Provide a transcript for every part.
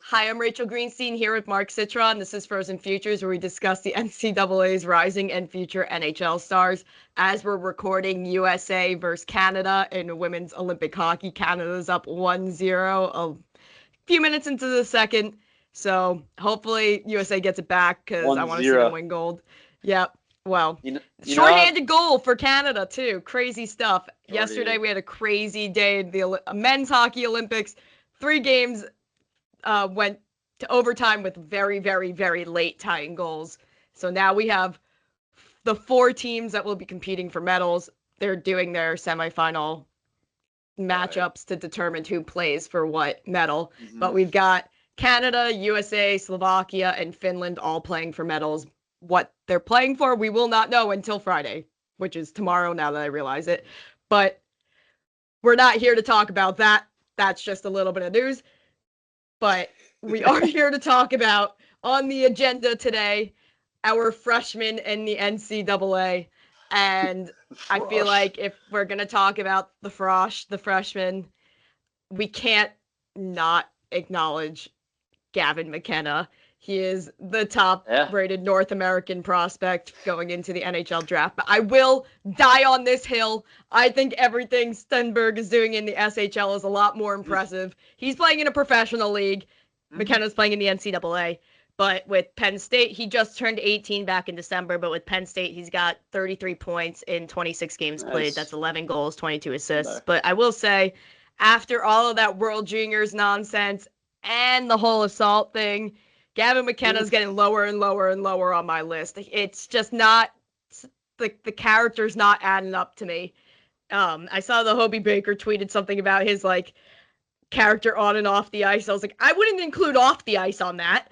Hi, I'm Rachel Greenstein here with Mark Citron. This is Frozen Futures, where we discuss the NCAA's rising and future NHL stars. As we're recording, USA versus Canada in women's Olympic hockey. Canada's up 1-0 a few minutes into the second. So hopefully USA gets it back because I want to see them win gold. Yep. Well, shorthanded goal for Canada, too. Crazy stuff. Yesterday, we had a crazy day. The men's hockey Olympics, 3 games went to overtime with very, very, very late tying goals. So now we have the 4 teams that will be competing for medals. They're doing their semifinal matchups to determine who plays for what medal. Mm-hmm. But we've got Canada, USA, Slovakia, and Finland all playing for medals. What they're playing for, we will not know until Friday, which is tomorrow now that I realize it. But we're not here to talk about that. That's just a little bit of news. But we are here to talk about, on the agenda today, our freshmen in the NCAA. And I feel like if we're going to talk about the freshmen, we can't not acknowledge Gavin McKenna. He is the top-rated North American prospect going into the NHL draft. But I will die on this hill. I think everything Stenberg is doing in the SHL is a lot more impressive. He's playing in a professional league. McKenna's playing in the NCAA. But with Penn State, he just turned 18 back in December. But with Penn State, he's got 33 points in 26 games played. That's 11 goals, 22 assists. But I will say, after all of that World Juniors nonsense and the whole assault thing, Gavin McKenna's getting lower and lower and lower on my list. It's just not, the character's not adding up to me. I saw the Hobie Baker tweeted something about his, character on and off the ice. I was like, I wouldn't include off the ice on that.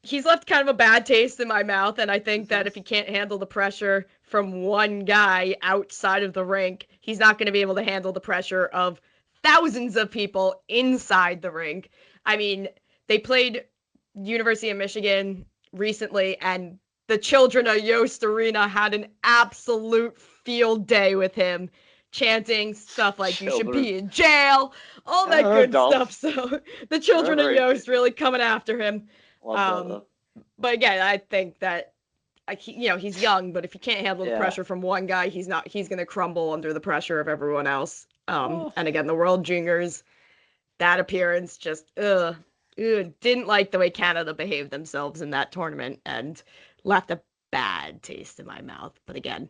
He's left kind of a bad taste in my mouth, and I think that if he can't handle the pressure from one guy outside of the rink, he's not going to be able to handle the pressure of thousands of people inside the rink. I mean, they played University of Michigan recently, and the children of Yost Arena had an absolute field day with him, chanting stuff like "you should be in jail," all that good stuff. So the children of Yost really coming after him. But again, I think that he's young, but if he can't handle the pressure from one guy, he's going to crumble under the pressure of everyone else. And again, the World Juniors, that appearance just didn't like the way Canada behaved themselves in that tournament and left a bad taste in my mouth. But again,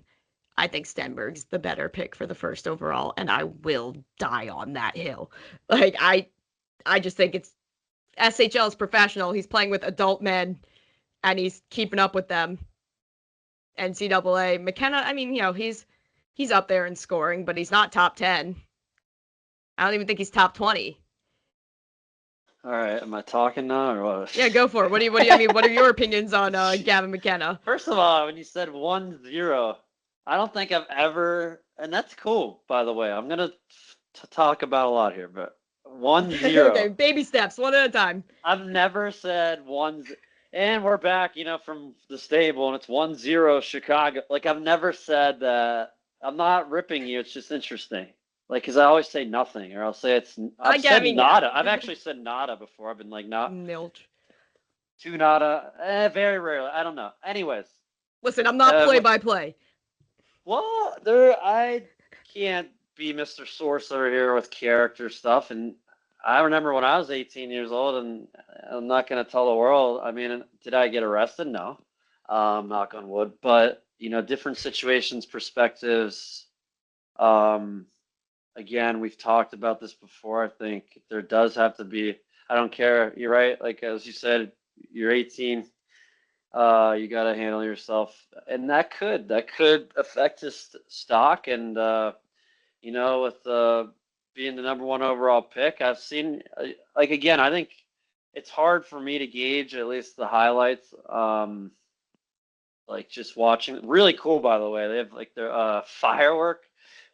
I think Stenberg's the better pick for the first overall, and I will die on that hill. I just think it's SHL is professional. He's playing with adult men, and he's keeping up with them. NCAA, McKenna, I mean, he's up there in scoring, but he's not top 10. I don't even think he's top 20. All right, am I talking now or what? Yeah, go for it. What do you I mean, what are your opinions on Gavin McKenna? First of all, when you said 1-0, I don't think I've ever, and that's cool, by the way. I'm going to talk about a lot here, but 1-0. Okay, baby steps, one at a time. I've never said 1-0. And we're back, from the stable, and it's 1-0 Chicago. I've never said that. I'm not ripping you. It's just interesting. Because I always say nothing, or I'll say I've said nada. I've actually said nada before. I've been not. Nilch. Two nada. Very rarely. I don't know. Anyways. Listen, I'm not play-by-play. Well, I can't be Mr. Sorcerer here with character stuff. And I remember when I was 18 years old, and I'm not going to tell the world. I mean, did I get arrested? No. Knock on wood. But, different situations, perspectives. Again, we've talked about this before. I think there does have to be, I don't care. You're right. As you said, you're 18. You got to handle yourself. And that could affect his stock. And, with being the number 1 overall pick, I've seen, again, I think it's hard for me to gauge at least the highlights. Just watching. Really cool, by the way. They have their firework.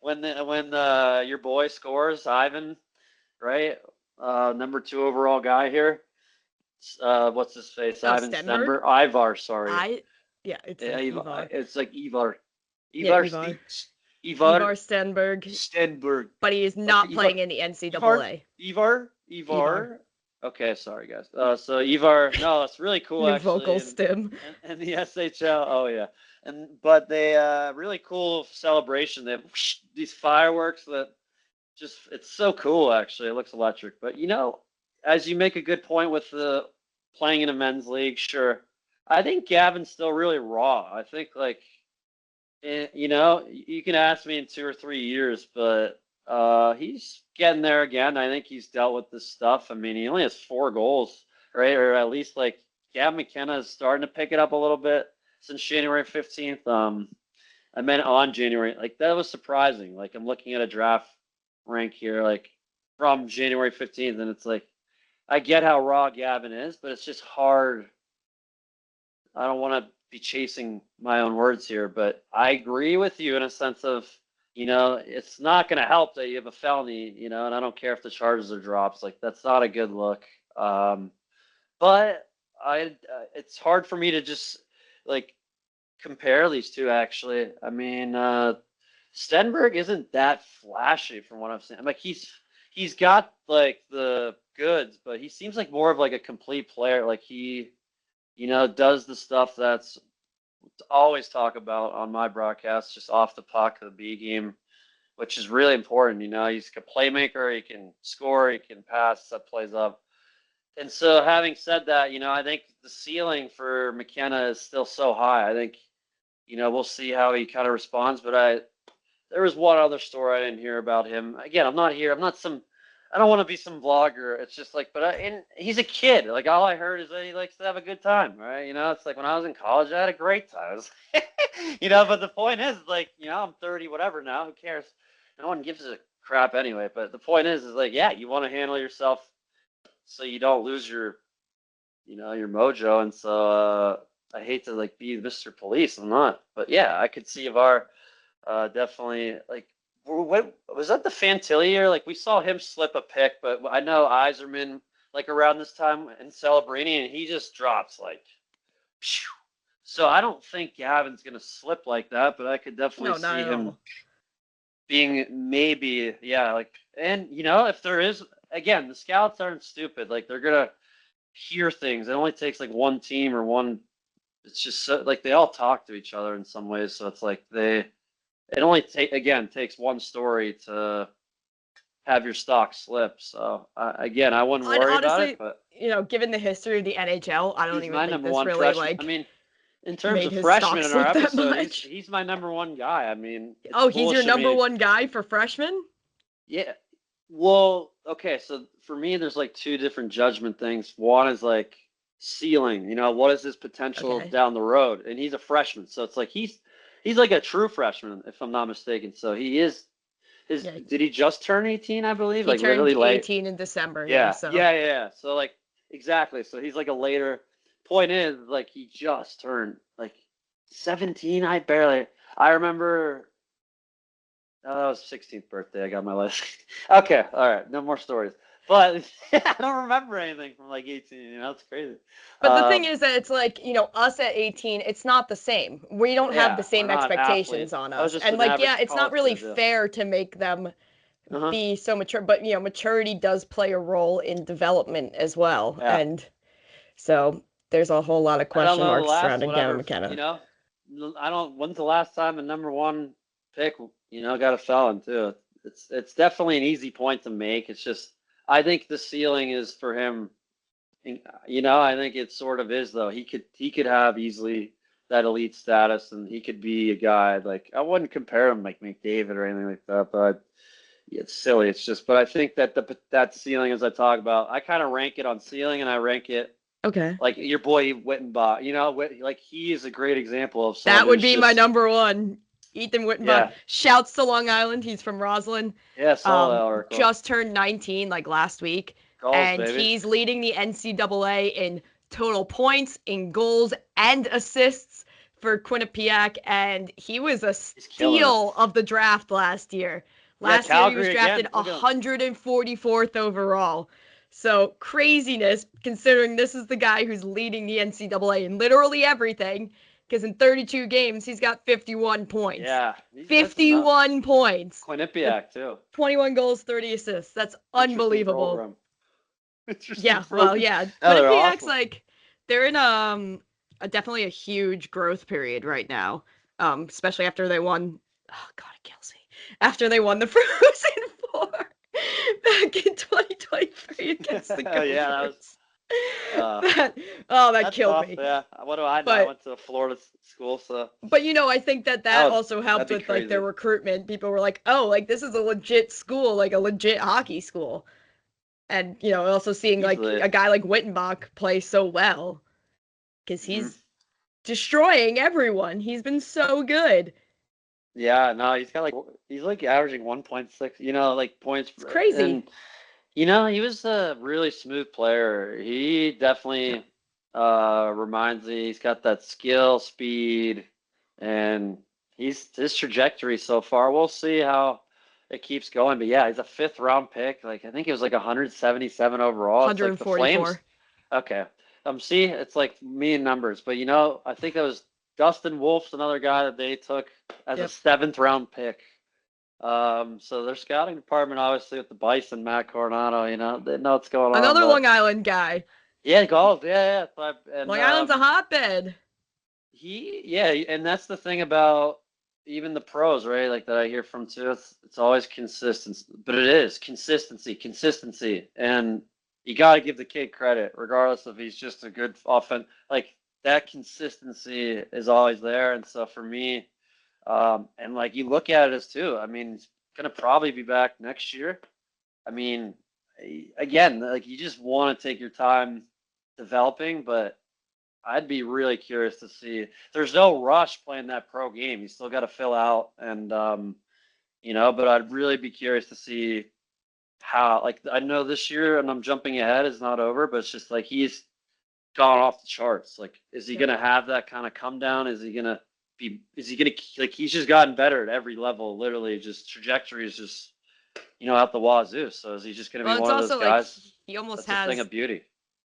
When your boy scores, Ivan, right? Number 2 overall guy here. What's his face? Ivan Stenberg. Ivar, sorry. It's Ivar. It's Ivar. Ivar Stenberg. But he is not playing in the NCAA. Ivar. Okay, sorry guys. So Ivar, no, it's really cool New actually, vocal stim. and the SHL. Oh yeah, but they really cool celebration. They have these fireworks that just it's so cool actually. It looks electric. But as you make a good point with the playing in a men's league, sure. I think Gavin's still really raw. I think like you can ask me in 2 or 3 years, but he's getting there again. I think he's dealt with this stuff. I mean, he only has 4 goals, right? Or at least like Gavin McKenna is starting to pick it up a little bit since January 15th. I meant on January, like that was surprising. Like I'm looking at a draft rank here, like from January 15th, and it's like I get how raw Gavin is, but it's just hard. I don't want to be chasing my own words here, but I agree with you in a sense of, it's not going to help that you have a felony, and I don't care if the charges are drops. Like that's not a good look. But it's hard for me to just like compare these two. Actually, I mean, Stenberg isn't that flashy from what I've seen. I'm like he's got like the goods, but he seems like more of like a complete player. Like he does the stuff that's always talk about on my broadcast, just off the puck, the B game, which is really important. He's a playmaker, he can score, he can pass, that plays up. And so having said that, I think the ceiling for McKenna is still so high. I think, we'll see how he kind of responds, but there was one other story I didn't hear about him. Again, I'm not I don't want to be some vlogger. It's just like, and he's a kid. Like all I heard is that he likes to have a good time, right? It's like when I was in college, I had a great time. But the point is, like, I'm 30, whatever now. Who cares? No one gives a crap anyway. But the point is like, yeah, you want to handle yourself so you don't lose your mojo. And so I hate to like be Mr. Police. I'm not. But yeah, I could see Ivar definitely like. What was that, the Fantilli year? Like we saw him slip a pick, but I know Iserman like around this time and Celebrini, and he just drops like. Phew. So I don't think Gavin's gonna slip like that, but I could definitely see him being maybe like, and if there is, again, the scouts aren't stupid. Like they're gonna hear things. It only takes like one team or one. It's just so, like they all talk to each other in some ways, so it's like it only takes one story to have your stock slip. So again, I wouldn't worry about it. But given the history of the NHL, I don't even think this really freshman. like. I mean, in terms of freshmen in our episode, he's my #1 guy. I mean, he's your #1 guy for freshmen? Yeah. Well, okay. So for me, there's like 2 different judgment things. One is like ceiling. What is his potential down the road? And he's a freshman, so it's like he's like a true freshman, if I'm not mistaken. So he is. Did he just turn 18? I believe. He turned 18 in December. Yeah. So. Yeah. So like exactly. So he's like a later. Point is, like he just turned like 17. I remember. Oh, that was 16th birthday. I got my list. Okay. All right. No more stories. But I don't remember anything from like 18. It's crazy. But the thing is that it's like, us at 18, it's not the same. We don't have the same expectations on us. And like, it's not really fair to make them be so mature. But, maturity does play a role in development as well. Yeah. And so there's a whole lot of question marks surrounding Gavin McKenna. When's the last time a #1 pick, got a felon too? It's definitely an easy point to make. It's just, I think the ceiling is for him. I think it sort of is though. He could have easily that elite status, and he could be a guy like, I wouldn't compare him like McDavid or anything like that, but it's silly. It's just, but I think that that ceiling, as I talk about, I kind of rank it on ceiling, and I rank it. Okay. Like your boy Wittenbach, like he is a great example of that would be my #1. Ethan Wittenbach. Yeah. Shouts to Long Island. He's from Roslyn. Yeah, saw that article. Just turned 19 like last week. Goals, and baby. He's leading the NCAA in total points, in goals, and assists for Quinnipiac. And he was a steal of the draft last year. Last year he was drafted 144th overall. So craziness, considering this is the guy who's leading the NCAA in literally everything. Because in 32 games, he's got 51 points. Yeah. 51 points. Quinnipiac, too. 21 goals, 30 assists. That's unbelievable. Yeah, well, yeah. No, But they're NPX, awesome. like, they're in a definitely a huge growth period right now. Especially after they won. Oh God, it kills me. After they won the Frozen Four back in 2023 against the Yeah, that was Gophers. uh, That that that's killed tough. me. Yeah, what do I know? I But went to a Florida school, so I think that that would also that'd helped be with like their crazy. recruitment. People were like, "Oh, like this is a legit school, like a legit hockey school." And also seeing like Easily. a guy like Wittenbach play so well because Hmm. he's destroying everyone. He's been so good. Yeah, no, he's like averaging 1.6, like points, It's crazy. and he was a really smooth player. He Yeah. definitely reminds me. He's got that skill, speed, and his trajectory so far. We'll see how it keeps going. But yeah, he's a fifth round pick. Like I think it was like 177 overall. It's like the Flames. 144. Okay. See, it's like me and numbers, but I think that was Dustin Wolf's another guy that they took as a Yep. seventh round pick. So their scouting department, obviously, with the Bison, Matt Coronado, they know what's going on. Another Long But Island guy. yeah, golf, yeah, yeah. And Long Island's a hotbed. yeah, and that's the thing about even the pros, right? Like that I hear from too. It's always consistency, but it is consistency, and you got to give the kid credit, regardless if he's just a good offense. Like that consistency is always there, and so for me. And like you look at it as too, I mean, he's gonna probably be back next year. I mean, again, like you just want to take your time developing, but I'd be really curious to see. There's no rush playing that pro game. You still got to fill out, and but I'd really be curious to see how. Like I know this year, and I'm jumping ahead, is not over, but it's just like he's gone off the charts. Like, is he Yep. gonna have that kind of come down? Is he gonna like he's just gotten better at every level, literally just trajectory is just out the wazoo. So is he just gonna be Well, it's one of those also like guys he almost that's a thing has of beauty?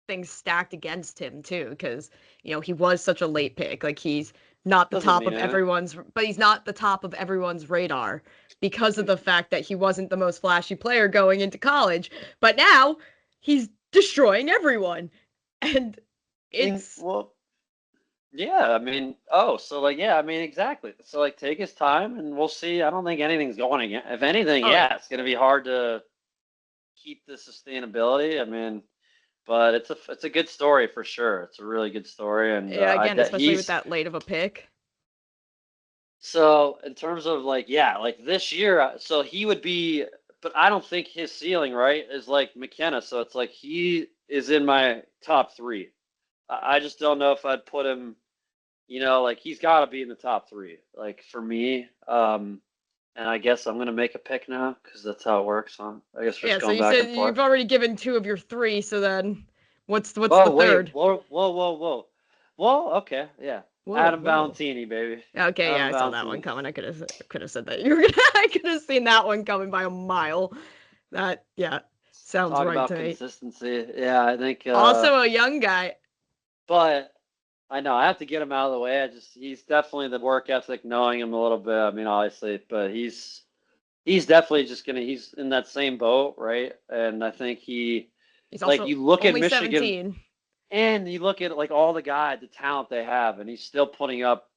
things stacked against him too, because he was such a late pick. Like he's not the Doesn't top mean of anything. everyone's, but he's not the top of everyone's radar because of the fact that he wasn't the most flashy player going into college. But now he's destroying everyone, and it's Well, yeah, I mean, oh, so like, yeah, I mean, exactly. So like, take his time, and we'll see. I don't think anything's going again. If anything, oh yeah, yeah, it's gonna be hard to keep the sustainability. I mean, but it's a good story for sure. It's a really good story, and yeah. Again, especially with he's that late of a pick. so in terms of like yeah, like this year, so he would be, but I don't think his ceiling right is like McKenna. So it's like he is in my top three. I just don't know if I'd put him. Like he's got to be in the top three. Like for me, and I guess I'm gonna make a pick now because that's how it works. I guess we're Yeah. just So going you back said and forth. you've already given two of your three. So then, what's the Oh wait, third? whoa, whoa, whoa, whoa. Well, okay, yeah. Whoa, Adam whoa. Valentini, baby. Okay, yeah, Adam I saw that one Valentini. coming. I could have said that. You were gonna, I could have seen that one coming by a mile. That yeah, sounds Talk right about to me. consistency. Yeah, I think. Also a young guy. But I know I have to get him out of the way. He's definitely the work ethic, knowing him a little bit. I mean, obviously, but he's definitely just gonna. He's in that same boat, right? And I think He's like also you look at only Michigan 17. and you look at like all the talent they have, and he's still putting up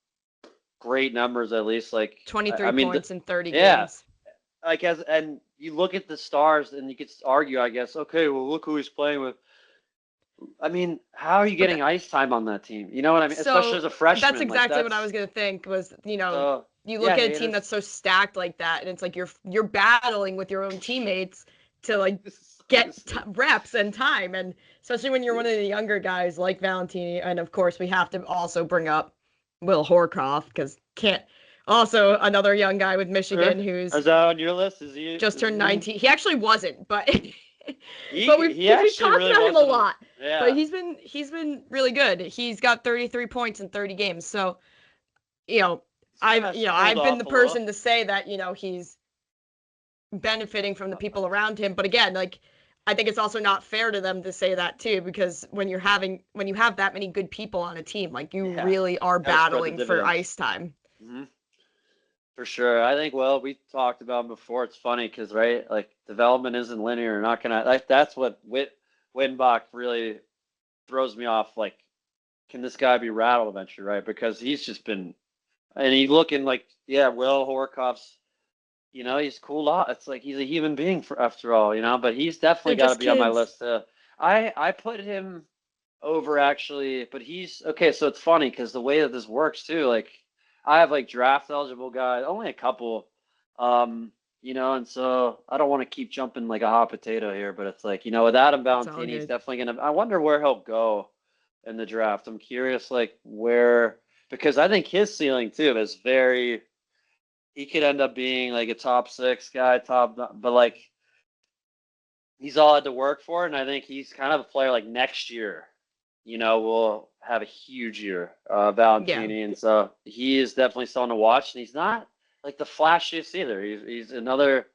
great numbers. At least, like I 23 mean, points in 30 yeah, games. like and you look at the stars, and you could argue, I guess. Okay, well, look who he's playing with. I mean, how are you But getting ice time on that team? You know what I mean? Especially so as a that's freshman, like exactly what I was that's gonna think was, so. you look Yeah, at a team haters. that's so stacked like that, and it's like you're battling with your own teammates to like get Honestly, reps and time, and especially when you're one of the younger guys like Valentini, and of course we have to also bring up Will Horcroft because can't also another young guy with Michigan who's is that on your list? Is he? just Is turned he? 19. He actually wasn't, but but He we've he because we've actually talked really about him a wasn't. lot. But Yeah, he's been really good. He's got 33 points in 30 games. So, he's kind of cooled I've been the off a little. person to say that, he's benefiting from the people around him. But again, like I think it's also not fair to them to say that too, because when you have that many good people on a team, like you Yeah, really are got to spread the battling for dividends. ice time. Hmm. For sure. I think, well, we talked about before. It's funny because, right, like development isn't linear. Not gonna like that's what Winbach really throws me off. Like, can this guy be rattled eventually, right? Because he's just been, and he looking like, yeah, Will Horkoff's, he's cool. It's like he's a human being after all, but he's They're definitely got to just be on my kids. list. I put him over actually, but he's okay. So it's funny because the way that this works too, like I have like draft eligible guys, only a couple, and so I don't want to keep jumping like a hot potato here, but it's like, with Adam It's all Valentini, he's good. definitely gonna. I wonder where he'll go in the draft. I'm curious, like where, because I think his ceiling too is very. He could end up being like a top 6 guy, but like he's all had to work for it, and I think he's kind of a player like next year, will have a huge year, Yeah. Valentini, and so he is definitely someone to watch, and he's not like the flashiest either. He's another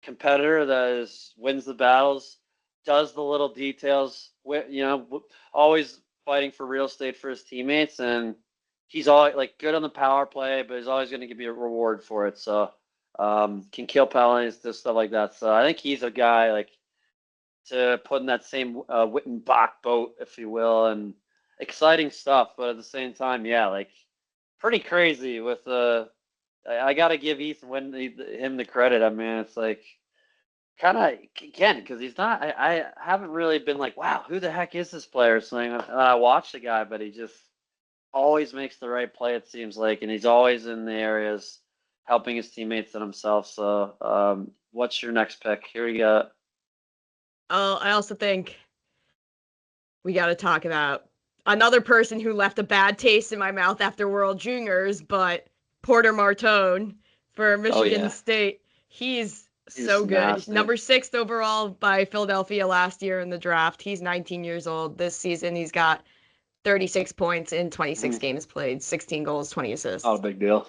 competitor that wins the battles, does the little details, always fighting for real estate for his teammates, and he's always like good on the power play, but he's always going to give you a reward for it. So can kill penalties, just stuff like that. So I think he's a guy like to put in that same Wittenbach boat, if you will, and exciting stuff. But at the same time, yeah, like pretty crazy with I got to give Ethan him the credit. I mean, it's like kind of again because he's not. I haven't really been like, wow, who the heck is this player? So I watch the guy, but he just always makes the right play. It seems like, and he's always in the areas helping his teammates and himself. So, what's your next pick? Here we go. I also think we got to talk about another person who left a bad taste in my mouth after World Juniors, but Porter Martone for Oh Michigan yeah, State. He's he's so good. nasty. Number 6 overall by Philadelphia last year in the draft. He's 19 years old. This season, he's got 36 points in 26 Mm, games played, 16 goals, 20 not a assists. big deal.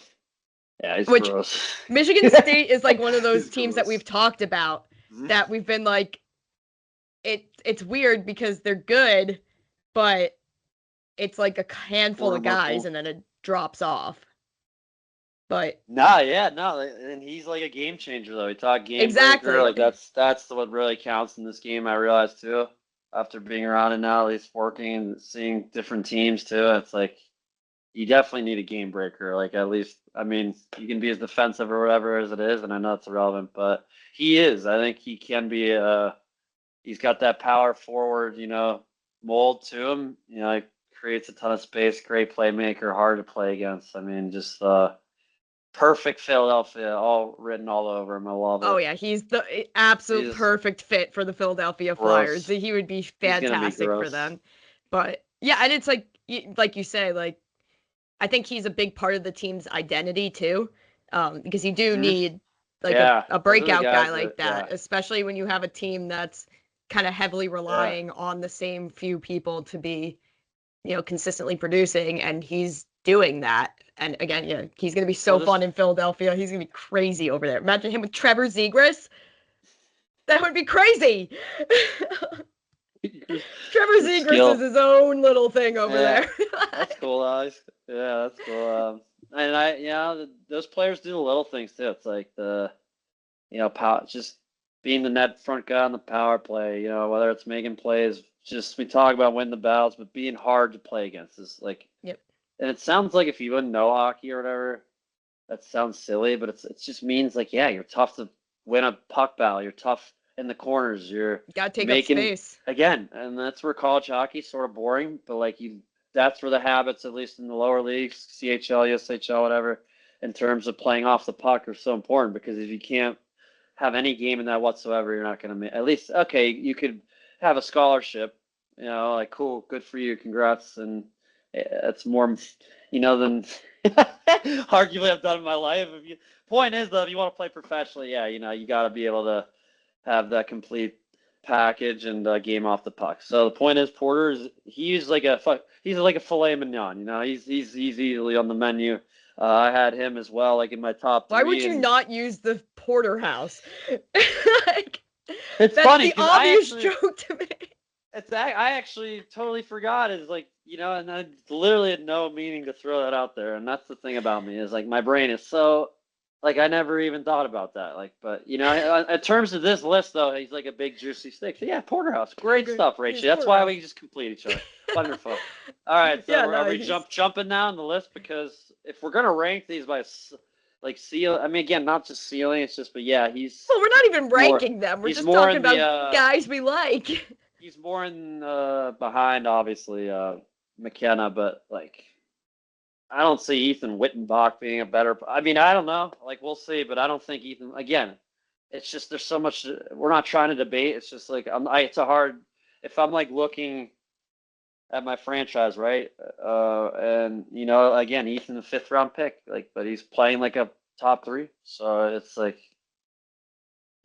Yeah, he's Which gross. Michigan State is like one of those He's teams that gross. we've talked about Mhm. that we've been like, it's weird because they're good, but it's like a handful Porter of guys Martone. and then it drops off. But Nah, yeah, no, and he's like a game changer though. He talked game breaker, exactly. like that's what really counts in this game. I realized too, after being around it now, at least working and seeing different teams too. It's like you definitely need a game breaker. Like at least, I mean, you can be as defensive or whatever as it is, and I know it's irrelevant, but he is. I think he can be. He's got that power forward, mold to him. He creates a ton of space. Great playmaker, hard to play against. I mean, just perfect Philadelphia, all written all over him. I love Oh it. yeah, he's the absolute He's perfect fit for the Philadelphia Flyers. gross. He would be He's gonna be fantastic for gross. them. But yeah, and it's like you say, like I think he's a big part of the team's identity too, because you do Mhm. need like Yeah, a those are the breakout guy guys like that. that, Yeah, especially when you have a team that's kind of heavily yeah. relying on the same few people to be, consistently producing, and he's doing that. And again, yeah, he's gonna be Well, so fun just in Philadelphia. He's gonna be crazy over there. Imagine him with Trevor Zegras. That would be crazy. Trevor the Zegras is skill. his own little thing over Yeah, there. that's cool. Yeah, that's cool. And those players do the little things too. It's like power, just being the net front guy on the power play. Whether it's making plays, just we talk about winning the battles, but being hard to play against is like. Yep. And it sounds like if you wouldn't know hockey or whatever, that sounds silly, but it just means like yeah, you're tough to win a puck battle. You're tough in the corners. You're Gotta take up making space. again, and that's where college hockey's sort of boring. But like that's where the habits, at least in the lower leagues, CHL, USHL, whatever, in terms of playing off the puck, are so important because if you can't have any game in that whatsoever, you're not going to make. At least okay, you could have a scholarship. Like cool, good for you, congrats, and it's more, than arguably I've done in my life. Point is though, if you want to play professionally, yeah, you got to be able to have that complete package and game off the puck. So the point is, he's like a filet mignon. He's easily on the menu. I had him as well, like in my top Why would three, you and not use the porterhouse? Like, it's that's funny the because obvious joke to me. I actually totally forgot. Is like and I literally had no meaning to throw that out there. And that's the thing about me is like my brain is so Like I never even thought about that. Like, but in terms of this list though, he's like a big juicy steak. So yeah, Porterhouse, great stuff, Rachel. That's why we just complete each other. Wonderful. All right, so Yeah, are no, we jumping now on the list because if we're gonna rank these by like seal, I mean again, not just ceiling, it's just but yeah, he's. Well, we're not even ranking them. We're just talking about guys we like. He's more in behind obviously McKenna, but like. I don't see Ethan Wittenbach being a better. I mean, I don't know. Like, we'll see, but I don't think Ethan. Again, it's just there's so much. We're not trying to debate. It's just like it's a hard. If I'm like looking at my franchise, right? And again, Ethan the 5th-round pick, like, but he's playing like a top 3, so it's like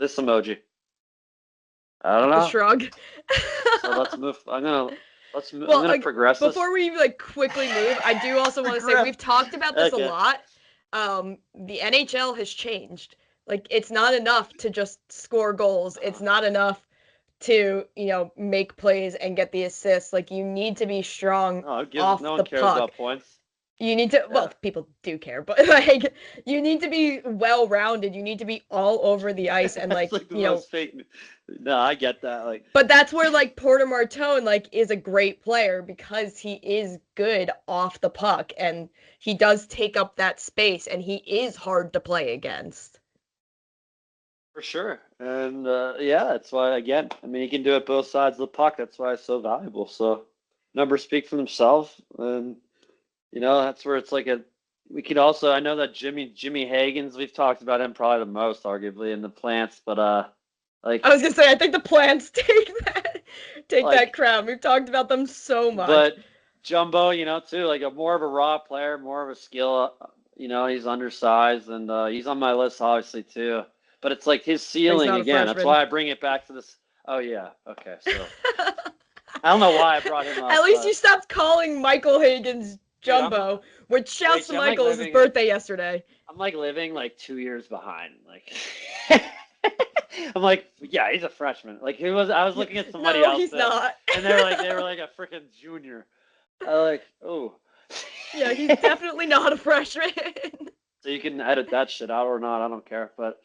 this emoji. I don't know. The shrug. So let's move. I'm gonna progress this. Before we like quickly move, I do also want to say we've talked about this a lot. The NHL has changed. Like it's not enough to just score goals. It's not enough to make plays and get the assists. Like you need to be strong off the puck. No one cares about points. You need to, well, people do care, but like you need to be well-rounded. You need to be all over the ice and like fake. No, I get that. Like, but that's where like Porter Martone like is a great player because he is good off the puck and he does take up that space and he is hard to play against. For sure, and that's why again, I mean, he can do it both sides of the puck. That's why it's so valuable. So numbers speak for themselves, and. That's where it's like we could also, I know that Jimmy Hagens, we've talked about him probably the most, arguably, in the Plants, but, like. I was going to say, I think the Plants take that crown. We've talked about them so much. But Jumbo, too, like more of a raw player, more of a skill, he's undersized, and he's on my list, obviously, too. But it's like his ceiling, again, that's why I bring it back to this. Oh, yeah, okay, so. I don't know why I brought him up. At least you stopped calling Michael Hagens Jumbo, which shouts to Michael, his birthday yesterday. I'm like living like 2 years behind. Like I'm like, yeah, he's a freshman. Like I was looking at somebody else. No, he's not. And they were like a freaking junior. I like, oh. Yeah, he's definitely not a freshman. So you can edit that shit out or not, I don't care. But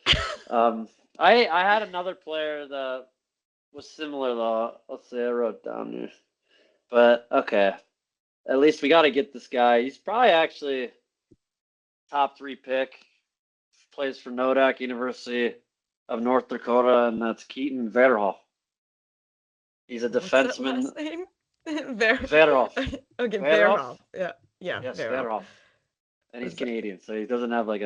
I had another player that was similar though. Let's see, I wrote down here. But okay. At least we got to get this guy. He's probably actually top 3 pick. Plays for Nodak University of North Dakota, and that's Keaton Verhoff. He's a defenseman. What's that last name? Verhoff. Okay, Verhoff. Yeah. Yes, Verhoff. And he's Canadian, so he doesn't have like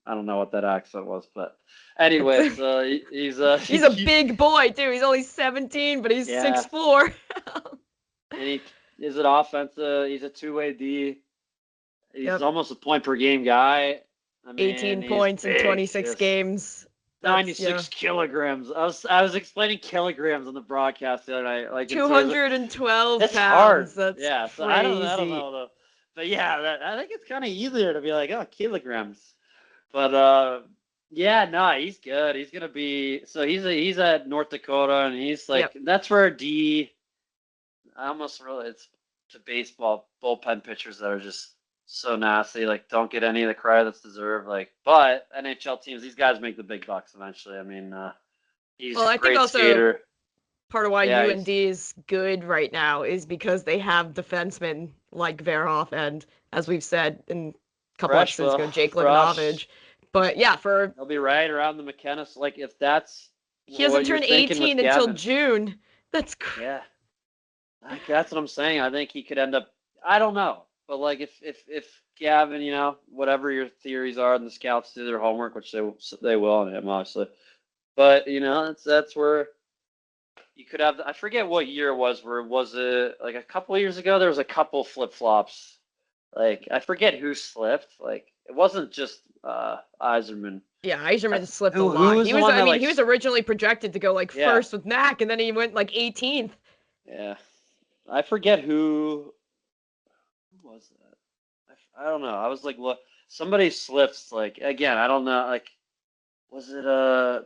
I don't know what that accent was, but anyway, so he's a big boy too. He's only 17, but he's 6'4". And he is an offensive. He's a 2-way D. He's almost a point per game guy. I mean, 18 points in 26 games. 96 kilograms. I was explaining kilograms on the broadcast the other night. Like 212 pounds. Hard. That's so crazy. I don't know though. But yeah, I think it's kind of easier to be like, oh, kilograms. But he's good. He's gonna be. So he's at North Dakota, and he's like that's where D. I almost really it's to baseball bullpen pitchers that are just so nasty. Like don't get any of the credit that's deserved. Like, but NHL teams, these guys make the big bucks eventually. I mean, he's a great skater. Part of why UND is good right now is because they have defensemen like Verhoff and, as we've said in a couple episodes ago, Jake Livanovich. But yeah, he'll be right around the McKenna. Like if that's he hasn't turned 18 until June. That's crazy. Yeah. That's what I'm saying. I think he could end up. I don't know, but like if Gavin, whatever your theories are, and the scouts do their homework, which they will on him, obviously. But that's where you could have. I forget what year it was. Where was it? Like a couple of years ago, there was a couple flip flops. Like I forget who slipped. Like it wasn't just Yzerman. Yeah, Yzerman slipped a lot. He was originally projected to go first with Mac, and then he went 18th. Yeah. I forget who was that. I don't know. I was like, look, somebody slips. Like again, I don't know. Like, was it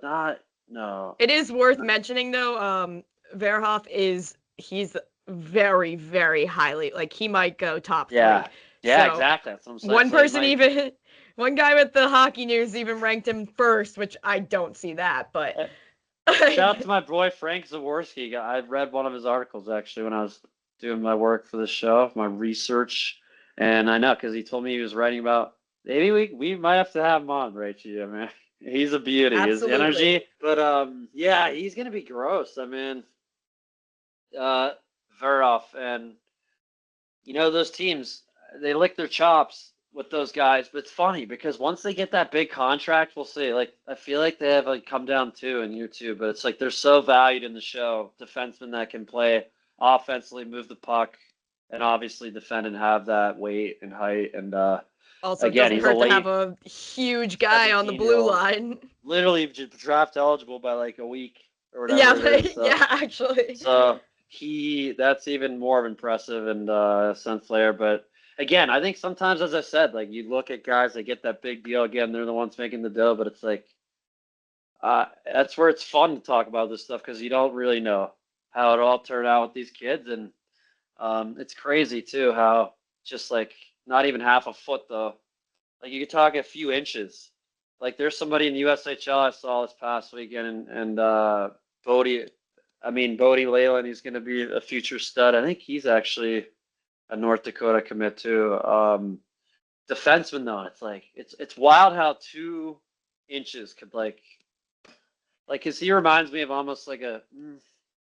not? No. It is worth mentioning though. Verhoff he's very, very highly he might go top 3. Yeah. Yeah, so exactly. That's what I'm saying. One person One guy with the Hockey News even ranked him first, which I don't see that, but Shout out to my boy Frank Zaworski. I read one of his articles actually when I was doing my work for the show, my research, and I know because he told me he was writing about. Maybe we might have to have him on, Rachel. I mean, he's a beauty. His Absolutely. energy, but yeah, he's gonna be gross. I mean, Verhoff and those teams, they lick their chops with those guys, but it's funny because once they get that big contract, we'll see. Like I feel like they have like come down too in year two, but it's like they're so valued in the show. Defensemen that can play offensively, move the puck, and obviously defend and have that weight and height. And also, again, it he's doesn't a hurt to have late a huge guy on the blue 17-year-old, line. literally draft eligible by like a week or whatever Yeah, it is. So, yeah, actually. So that's even more impressive and sense player. But again, I think sometimes, as I said, like you look at guys that get that big deal. Again, they're the ones making the dough, but it's like that's where it's fun to talk about this stuff because you don't really know how it all turned out with these kids, and it's crazy too how just like not even half a foot though. Like you could talk a few inches. Like there's somebody in the USHL I saw this past weekend, and Bodie Leyland, he's going to be a future stud. I think he's actually a North Dakota commit too. Defenseman though, it's like it's wild how 2 inches could like because he reminds me of almost like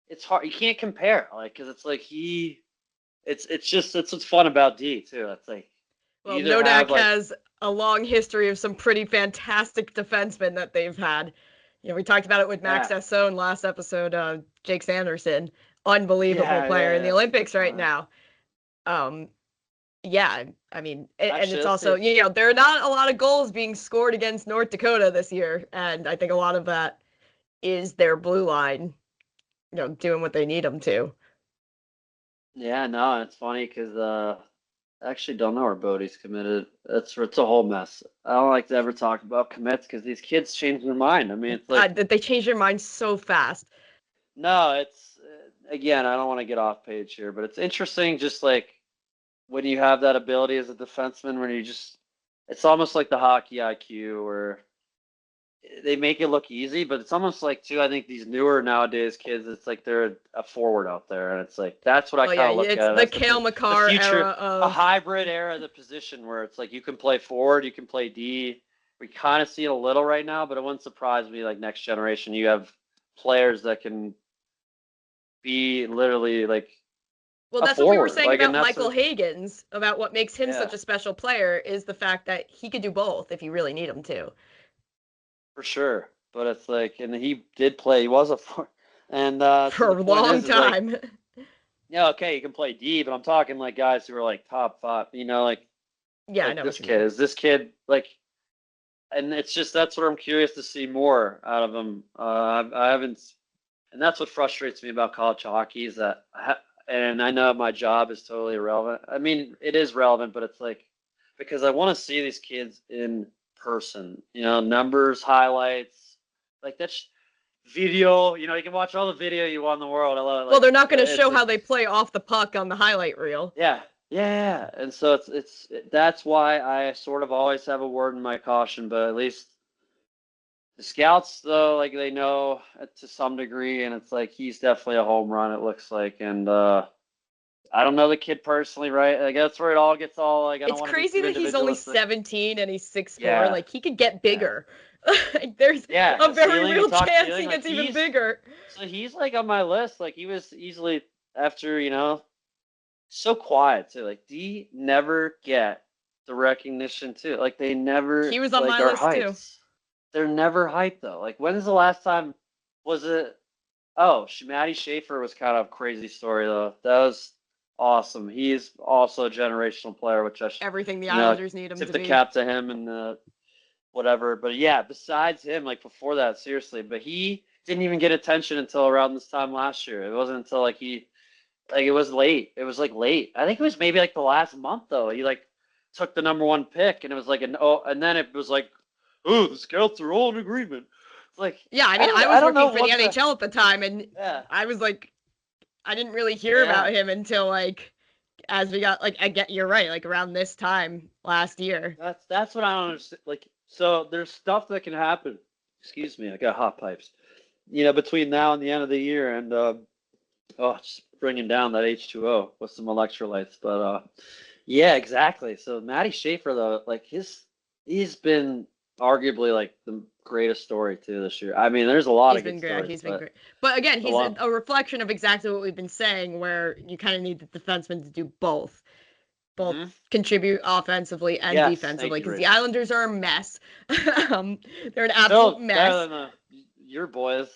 it's hard, you can't compare like because it's like it's what's fun about D too. It's like well, Nodak has a long history of some pretty fantastic defensemen that they've had. We talked about it with Max Esson last episode. Jake Sanderson, unbelievable player in the Olympics right now. Yeah, I mean, and it's also, there are not a lot of goals being scored against North Dakota this year, and I think a lot of that is their blue line, doing what they need them to. Yeah, no, it's funny because I actually don't know where Bodie's committed. It's a whole mess. I don't like to ever talk about commits because these kids change their mind. I mean, it's like they change their mind so fast. No, it's again, I don't want to get off page here, but it's interesting just like when you have that ability as a defenseman, when it's almost like the hockey IQ where they make it look easy, but it's almost like too, I think these newer nowadays kids, it's like they're a forward out there. And it's like, that's what I kind of look at. It's the Cale Makar era of a hybrid era of the position where it's like you can play forward, you can play D. We kind of see it a little right now, but it wouldn't surprise me like next generation. You have players that can be literally like well, that's what we were saying about Michael Higgins, about what makes him such a special player is the fact that he could do both if you really need him to. For sure. But it's like, and he did play, he was a forward. And for a long time. Like, yeah, okay, you can play D, but I'm talking like guys who are like top 5, like yeah, I know this kid. Is this kid like and it's just that's what I'm curious to see more out of him. I haven't, and that's what frustrates me about college hockey is that, and I know my job is totally irrelevant. I mean, it is relevant, but it's like because I want to see these kids in person. Numbers, highlights, like that's video. You can watch all the video you want in the world. I love it. Like, well, they're not going to show how they play off the puck on the highlight reel. Yeah, and so that's why I sort of always have a word in my caution, but at least the scouts though, like they know to some degree, and it's like he's definitely a home run. It looks like, and I don't know the kid personally, right? Like that's where it all gets all like. It's crazy that he's only 17 and he's 6'4". Like he could get bigger. Like, there's a very real chance he gets even bigger. So he's like on my list. Like he was easily after so quiet too. Like D never get the recognition too. Like they never. He was on my list too. They're never hyped though. Like when is the last time? Was it? Oh, Maddie Schaefer was kind of a crazy story though. That was awesome. He's also a generational player, which everything the Islanders need him to be. Tip the cap to him and whatever. But yeah, besides him, like before that, seriously. But he didn't even get attention until around this time last year. It wasn't until it was late. It was like late. I think it was maybe like the last month though. He like took the #1 pick, and it was like and then it was like, oh, the scouts are all in agreement. It's like I mean, I was working for the NHL at the time, and I was like, I didn't really hear about him until like as we got like, I get, you're right, like around this time last year. That's what I don't understand. Like, so there's stuff that can happen. Excuse me, I got hot pipes. Between now and the end of the year, and just bringing down that H2O with some electrolytes. But yeah, exactly. So Matty Schaefer, though, like he's been arguably like the greatest story too this year. I mean, there's a lot He's of been good great. stories, He's been but great. But again, the he's one, a reflection of exactly what we've been saying, where you kind of need the defenseman to do both Mhm. contribute offensively and Yes, thank defensively, you, because the Rich. Islanders are a mess. They're an absolute Still better mess. than your boys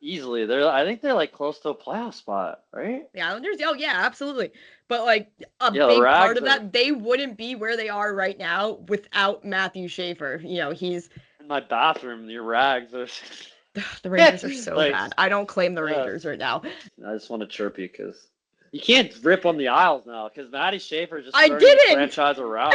easily. I think they're like close to a playoff spot, right? The Islanders, oh yeah, absolutely. But like a Yeah, the big part Rags of are that, they wouldn't be where they are right now without Matthew Schaefer. He's in my bathroom. Your Rags are the Rangers are so like, bad. I don't claim the uh, Rangers right now. I just want to chirp you because you can't rip on the Isles now because Matty Schaefer just I turning the didn't. franchise around.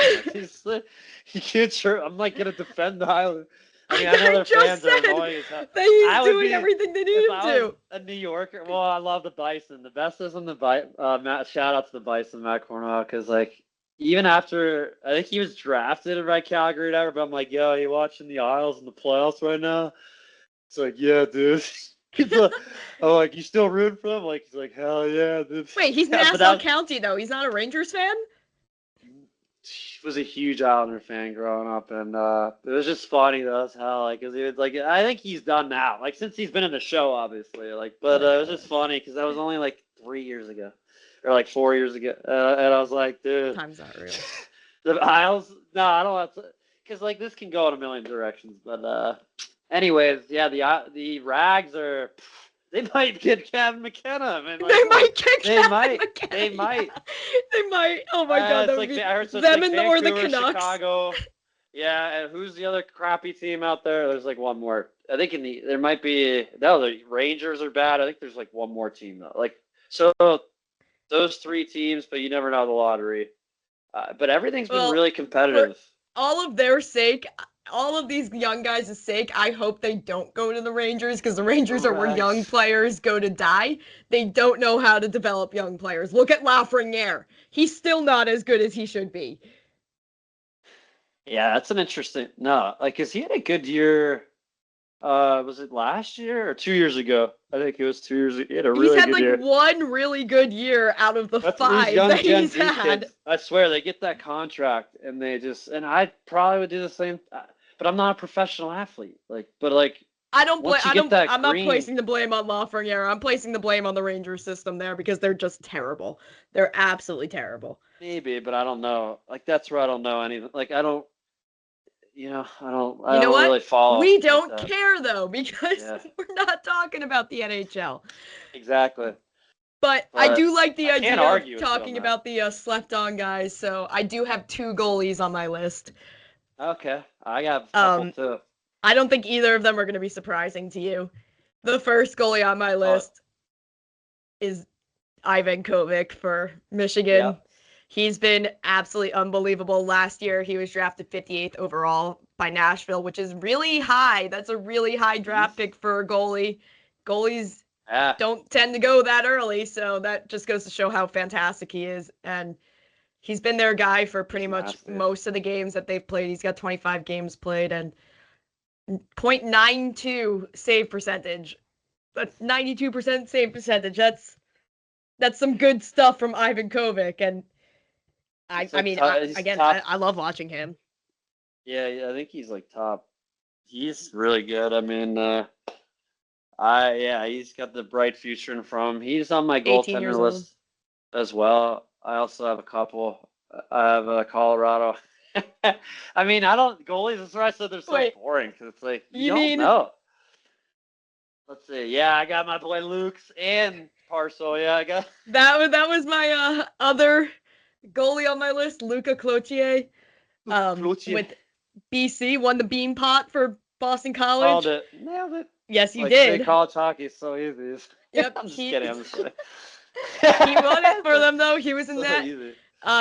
You can't chirp. I'm like gonna defend the Island. I mean, I know I their just fans are said annoying as hell. that he's I would doing be everything they need if him I was to. a New Yorker. Well, I love the Bison. The best is in the Bison. Shout out to the Bison, Matt Cornwell, because like even after I think he was drafted by Calgary, or whatever. But I'm like, yo, you watching the Isles in the playoffs right now? It's like, yeah, dude. I'm like, you still rooting for him? Like, he's like, hell yeah, dude. Wait, he's Yeah, but Nassau County though. He's not a Rangers fan. was a huge Islander fan growing up, and it was just funny though as hell. Like, 'cause he was like, I think he's done now. Like, since he's been in the show, obviously. Like, but it was just funny because that was only like 3 years ago, or like 4 years ago, and I was like, dude, Time's not real. the Isles. No, I don't want to, because like this can go in a million directions. But anyways, yeah, the Rags are. They might get Kevin McKenna. Man. Like, They might get they Kevin might. McKenna. They might. They might. Oh my god, that would be I heard so them like and or the Vancouver, Canucks. Chicago. Yeah, and who's the other crappy team out there? There's like one more. I think there might be. No, the Rangers are bad. I think there's like one more team though. Like so, those three teams, but you never know the lottery. But everything's been really competitive. For all of their sake, all of these young guys' sake, I hope they don't go to the Rangers, because the Rangers are where young players go to die. They don't know how to develop young players. Look at Lafreniere. He's still not as good as he should be. Yeah, that's an interesting. No, like, cause he had a good year. Was it last year or 2 years ago? I think it was 2 years ago. He had a really good year. One really good year out of the That's five these young that Gen he's Z had. kids. I swear they get that contract and and I probably would do the same. But I'm not a professional athlete. I'm not green, placing the blame on Lafreniere. I'm placing the blame on the Rangers system there, because they're just terrible. They're absolutely terrible. maybe, but I don't know. Like, that's where I don't know anything. Like, I don't. I don't really follow. We don't care though, because Yeah. we're not talking about the NHL. Exactly. But I do like the idea of with talking about the slept-on guys. So I do have 2 goalies on my list. Okay, I got a couple too. I don't think either of them are going to be surprising to you. The first goalie on my list is Ivan Kovic for Michigan. Yep. He's been absolutely unbelievable. Last year, he was drafted 58th overall by Nashville, which is really high. That's a really high draft pick for a goalie. Goalies don't tend to go that early, so that just goes to show how fantastic he is. And he's been their guy for pretty much most of the games that they've played. He's got 25 games played and .92 save percentage. That's 92% save percentage. That's some good stuff from Ivan Kovic. And I love watching him. Yeah, I think he's like top. He's really good. I mean, he's got the bright future in front of him. He's on my goaltender list as well. I also have a couple. I have Colorado. I mean, goalies. That's why I said they're so boring, because it's like you don't know. Let's see. Yeah, I got my boy Luke's and Parcel. Yeah, I got that was my other goalie on my list, Luca Cloutier. With BC, won the Bean Pot for Boston College. Called it. Nailed it. Yes, you did. College hockey is so easy. Yep. I'm just kidding. I'm just kidding. He won it for them, though. He was in so that. Easy.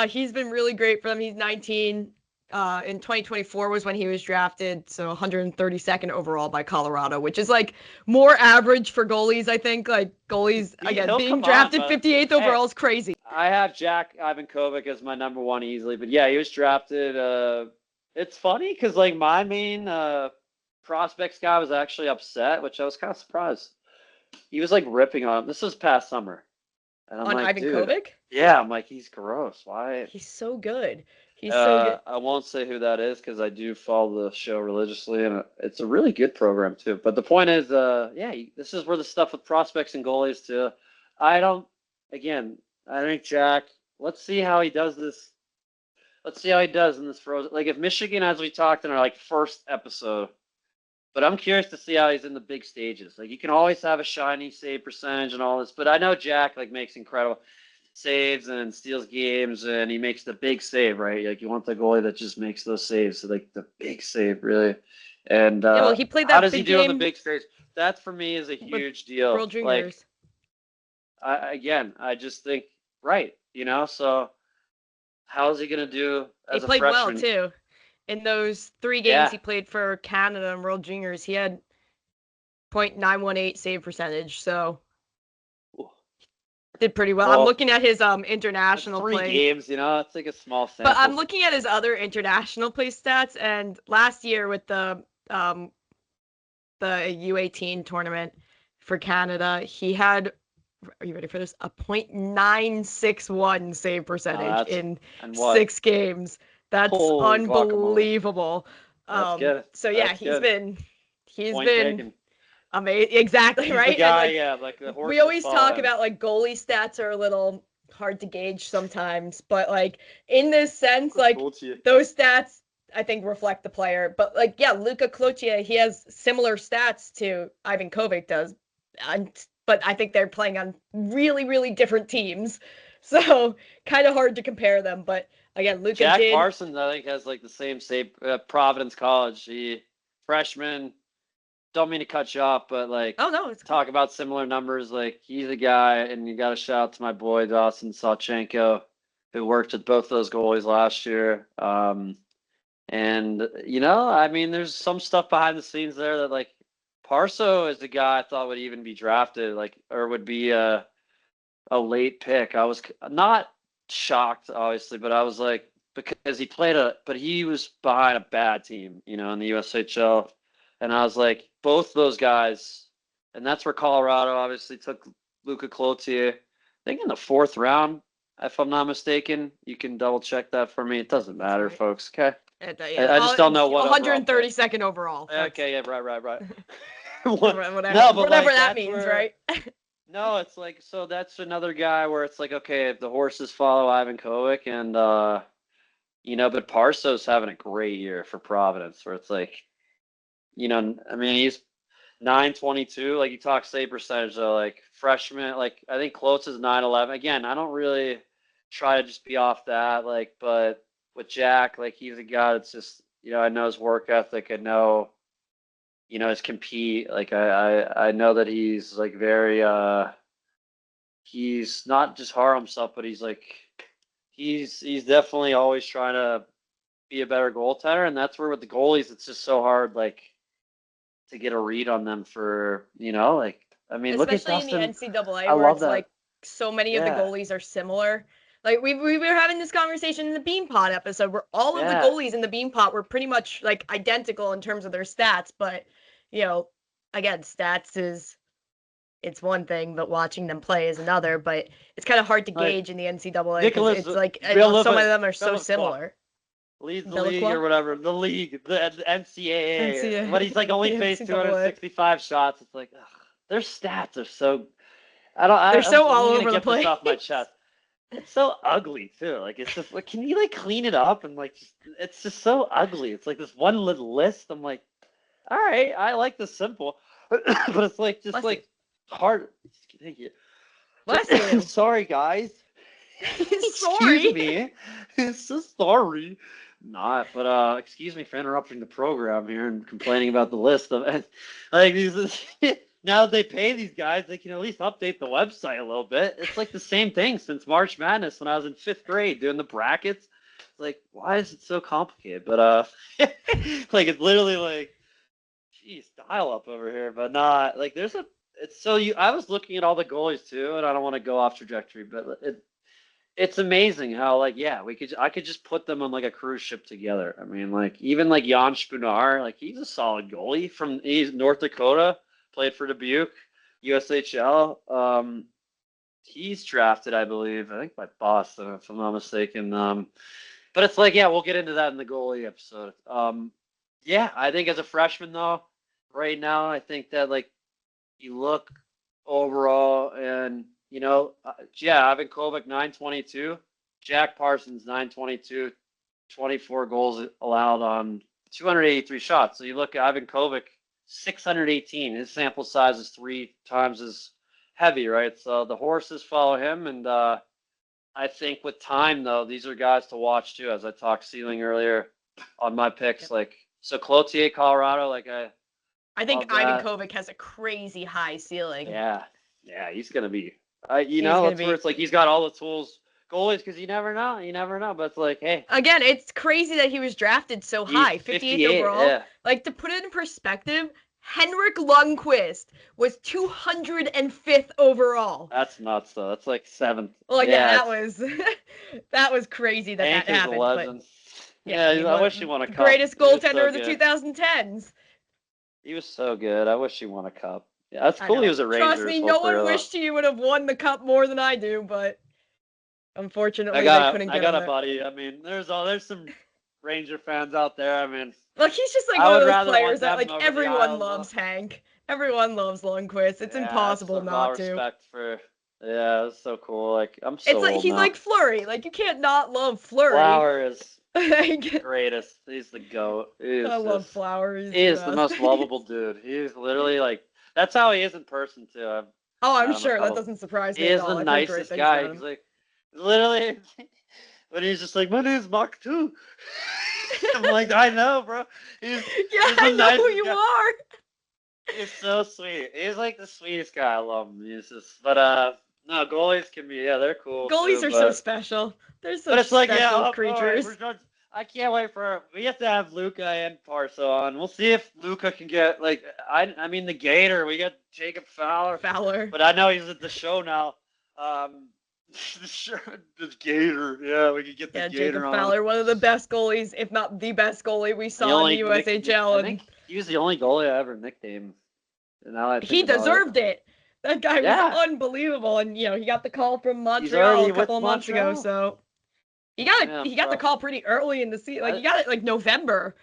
He's been really great for them. He's 19. in 2024 was when he was drafted, so 132nd overall by Colorado, which is like more average for goalies, I think. Like goalies, again, He'll being come drafted on, but 58th hey, overall is crazy. I have Jack Ivankovic as my number one easily, but yeah, he was drafted. It's funny because like my main prospects guy was actually upset, which I was kind of surprised. He was like ripping on him. This was past summer, and I'm On like, Ivan dude, Kovic? yeah, I'm like, he's gross. Why? He's so good. He's so good. I won't say who that is because I do follow the show religiously, and it's a really good program too. But the point is, yeah, this is where the stuff with prospects and goalies too. I don't. Again, I think Jack. Let's see how he does this. Let's see how he does in this frozen. Like if Michigan, as we talked in our like first episode, but I'm curious to see how he's in the big stages. Like you can always have a shiny save percentage and all this, but I know Jack like makes incredible saves and steals games, and he makes the big save, right? Like you want the goalie that just makes those saves, so like the big save, really. And Yeah, well, he played how that does he big do on the game big stage? That for me is a with huge deal. World Like Juniors. I just think right, So how's he gonna do He as a played well freshman? too. In those 3 games Yeah. he played for Canada and World Juniors, he had .918 save percentage, so did pretty well. I'm Well, looking at his that's international 3 games, play. It's like a small But I'm sample. looking at his other international play stats, and last year with the U18 tournament for Canada, he had, are you ready for this? A .961 save percentage That's in and what? 6 games. That's Holy guacamole! unbelievable. That's good. So yeah, That's he's good. Point been taken. amazing. Exactly, He's the right? And guy, like yeah, like the we horses always follow talk him. about like goalie stats are a little hard to gauge sometimes, but like in this sense, like those stats I think reflect the player. But like yeah, Luka Cloutier, he has similar stats to Ivan Kovic does, and, but I think they're playing on really really different teams, so kind of hard to compare them. But again, Luka Jack did. Parsons, I think, has like the same Providence College. He freshman. Don't mean to cut you off, but like Oh no, it's talk about similar numbers. Like he's a guy, and you got to shout out to my boy Dawson Sawchenko, who worked with both those goalies last year. And I mean, there's some stuff behind the scenes there that like Parso is the guy I thought would even be drafted, like or would be a late pick. I was not shocked, obviously, but I was like because but he was behind a bad team, in the USHL, and I was like both those guys, and that's where Colorado obviously took Luca Cloutier. I think in the 4th round, if I'm not mistaken. You can double check that for me. It doesn't matter, right. folks. Okay. Yeah, I just don't know what overall pick. 132nd overall. Okay, yeah, right. Whatever, No, but whatever like that that's means, where right? no, it's like so that's another guy where it's like okay, if the horses follow Ivan Kovic and but Parso's having a great year for Providence where it's like I mean he's 922, like you talk save percentage though, like freshman, like I think close is 911. Again, I don't really try to just be off that, like, but with Jack, like he's a guy that's just I know his work ethic, I know his compete, like I know that he's like very he's not just hard on himself, but he's like he's definitely always trying to be a better goaltender, and that's where with the goalies it's just so hard like to get a read on them for like I mean look at Especially in the Dustin. NCAA I where love it's that. like so many of the Yeah, goalies are similar. Like we were having this conversation in the Beanpot episode where all of the yeah. goalies in the Beanpot were pretty much like identical in terms of their stats, but you know, again, stats is it's one thing, but watching them play is another. But it's kind of hard to Like gauge in the NCAA because Nicholas it's like so many Billiva, of them are so Billiva similar. leads the league Belacqua, or whatever. The league, the NCAA, but he's like NCAA, only the faced NCAA. 265 shots. It's like ugh, their stats are so. I don't. They're I'm so all gonna over the get this place. off my chest. It's so ugly too. Like it's just like, can you like clean it up and like it's just so ugly. It's like this one little list. I'm like, all right, I like the simple, but it's like just Bless you. like hard. Thank you. Bless you. Sorry, guys. Excuse Sorry. me. So sorry. Not, but excuse me for interrupting the program here and complaining about the list of like these. Now that they pay these guys, they can at least update the website a little bit. It's like the same thing since March Madness when I was in 5th grade doing the brackets. Like, why is it so complicated? But like it's literally like, geez, dial up over here. But not like there's a. It's so you. I was looking at all the goalies too, and I don't want to go off trajectory, but it's amazing how like yeah I could just put them on like a cruise ship together. I mean like even like Jan Spunar, like he's a solid goalie from he's North Dakota, played for Dubuque, USHL. He's drafted, I believe, I think by Boston if I'm not mistaken. But it's like yeah, we'll get into that in the goalie episode. Yeah, I think as a freshman though, right now I think that like you look overall and yeah, Ivan Kovac 922, Jack Parsons 922, 24 goals allowed on 283 shots. So you look at Ivan Kovac 618. His sample size is 3 times as heavy, right? So the horses follow him, and I think with time though, these are guys to watch too. As I talked ceiling earlier on my picks, Yep. like so Cloutier, Colorado, like I think love Ivan that. Kovac has a crazy high ceiling. Yeah, yeah, he's gonna be. He's gonna That's where be. it's like he's got all the tools, goalies, because you never know. But it's like, hey, Again, it's crazy that he was drafted so he's high, 58th 58. overall. Yeah, Like to put it in perspective, Henrik Lundqvist was 205th overall. that's nuts though. That's like 7th. Well, yeah, Yeah, that was that was crazy that Hank that is a happened. But legend. yeah, Yeah, I mean, I wish he won a cup. greatest He was so goaltender of the good. 2010s. He was so good. I wish he won a cup. Yeah, that's I cool. He know. was a Trust Ranger me, his whole no one career though. wished he would have won the cup more than I do, but unfortunately they couldn't I get got him a there. buddy. I mean, there's some Ranger fans out there. I mean, Look, he's just like I one of would those rather players want that them like over the everyone Isles loves, though. Hank. Everyone loves Lundqvist. It's Yeah, that's impossible some raw not to. respect for. Yeah, that's so cool. Like I'm It's so like old he's now. like Flurry. Like you can't not love Flurry. Flower is the Like, greatest. He's the goat. I love Flower. He's He the is the best. most lovable dude. He's literally like that's how he is in person too. Oh, I I'm don't know. sure that doesn't surprise He me at is the all. I've heard great nicest things guy. about He's him. like literally when he's just like my name's Mark too. I'm like I know, bro. Yeah, He's I the know who nicest you guy. are. He's so sweet. He's like the sweetest guy. I love him. He's just, but no, goalies can be yeah, they're cool Goalies too. are so special. They're But such it's like yeah, special all right, creatures. I can't wait for we have to have Luca and Parso on. We'll see if Luca can get like I mean the Gator. We got Jacob Fowler, Fowler. but I know he's at the show now. The show, the Gator. Yeah, we could get the Yeah, Gator Jacob on. Fowler, one of the best goalies, if not the best goalie we The saw in the only USHL, I and think he was the only goalie I ever nicknamed. Now I think he about it. deserved it. That guy was Yeah, unbelievable, and he got the call from he's Montreal already a with couple of months ago, Montreal. so Yeah, he got the bro. call pretty early in the season. Like he got it like November.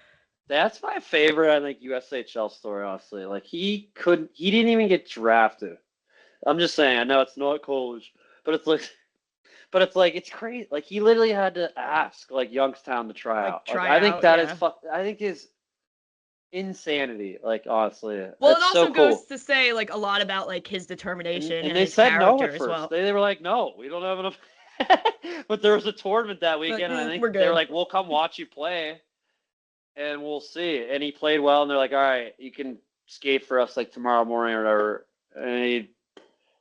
That's my favorite, I think, USHL story, honestly. Like he didn't even get drafted. I'm just saying, I know it's not college, but it's like it's crazy. Like he literally had to ask like Youngstown to try Like out. Like try I think out, that is yeah. I think is insanity. Like honestly, Well, it it's so also cool. goes to say like a lot about like his determination and They his said no character at as first. well. They were like, no, we don't have enough. But there was a tournament that Like, weekend, and I think we're they were good. like, we'll come watch you play, and we'll see. And he played well, and they're like, all right, you can skate for us like tomorrow morning or whatever. And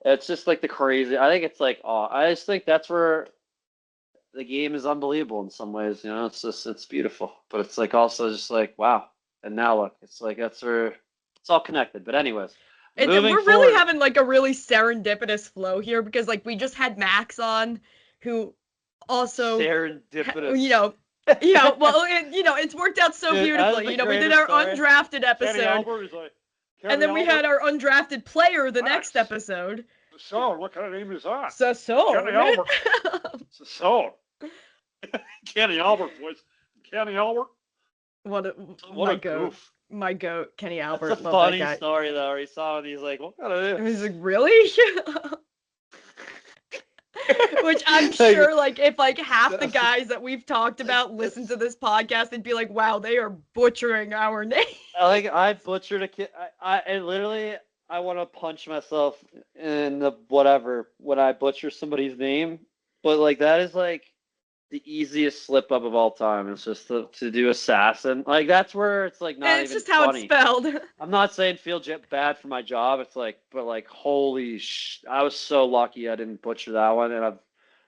it's just like the crazy. I think it's like, oh, I just think that's where the game is unbelievable in some ways. It's beautiful, but it's like also just like wow. And now look, it's like that's where it's all connected. But anyways, And moving we're really forward, having like a really serendipitous flow here because like we just had Max on, who also, serendipitous. well, it's worked out so Dude, that is beautifully. the We did greatest our story. undrafted Kenny episode, Albert is like, and then we had our undrafted player the next Max. episode. So, what kind of name is that? So. Kenny Albert. So. Kenny Albert, boys. Kenny Albert. What a goof. My goat, Kenny Albert. That's a Love funny that guy. story, though. Where he saw it, he's like, what kind of And this? he's like, really? Which I'm sure, like, if like half the guys that we've talked about listen to this podcast, they'd be like, "Wow, they are butchering our name." I butchered a kid. I literally, I want to punch myself in the whatever when I butcher somebody's name. But like that is like the easiest slip up of all time. It's just to do assassin. Like that's where it's like not And it's even just how funny. it's spelled. I'm not saying feel bad for my job. It's like, but like, holy I was so lucky I didn't butcher that one, and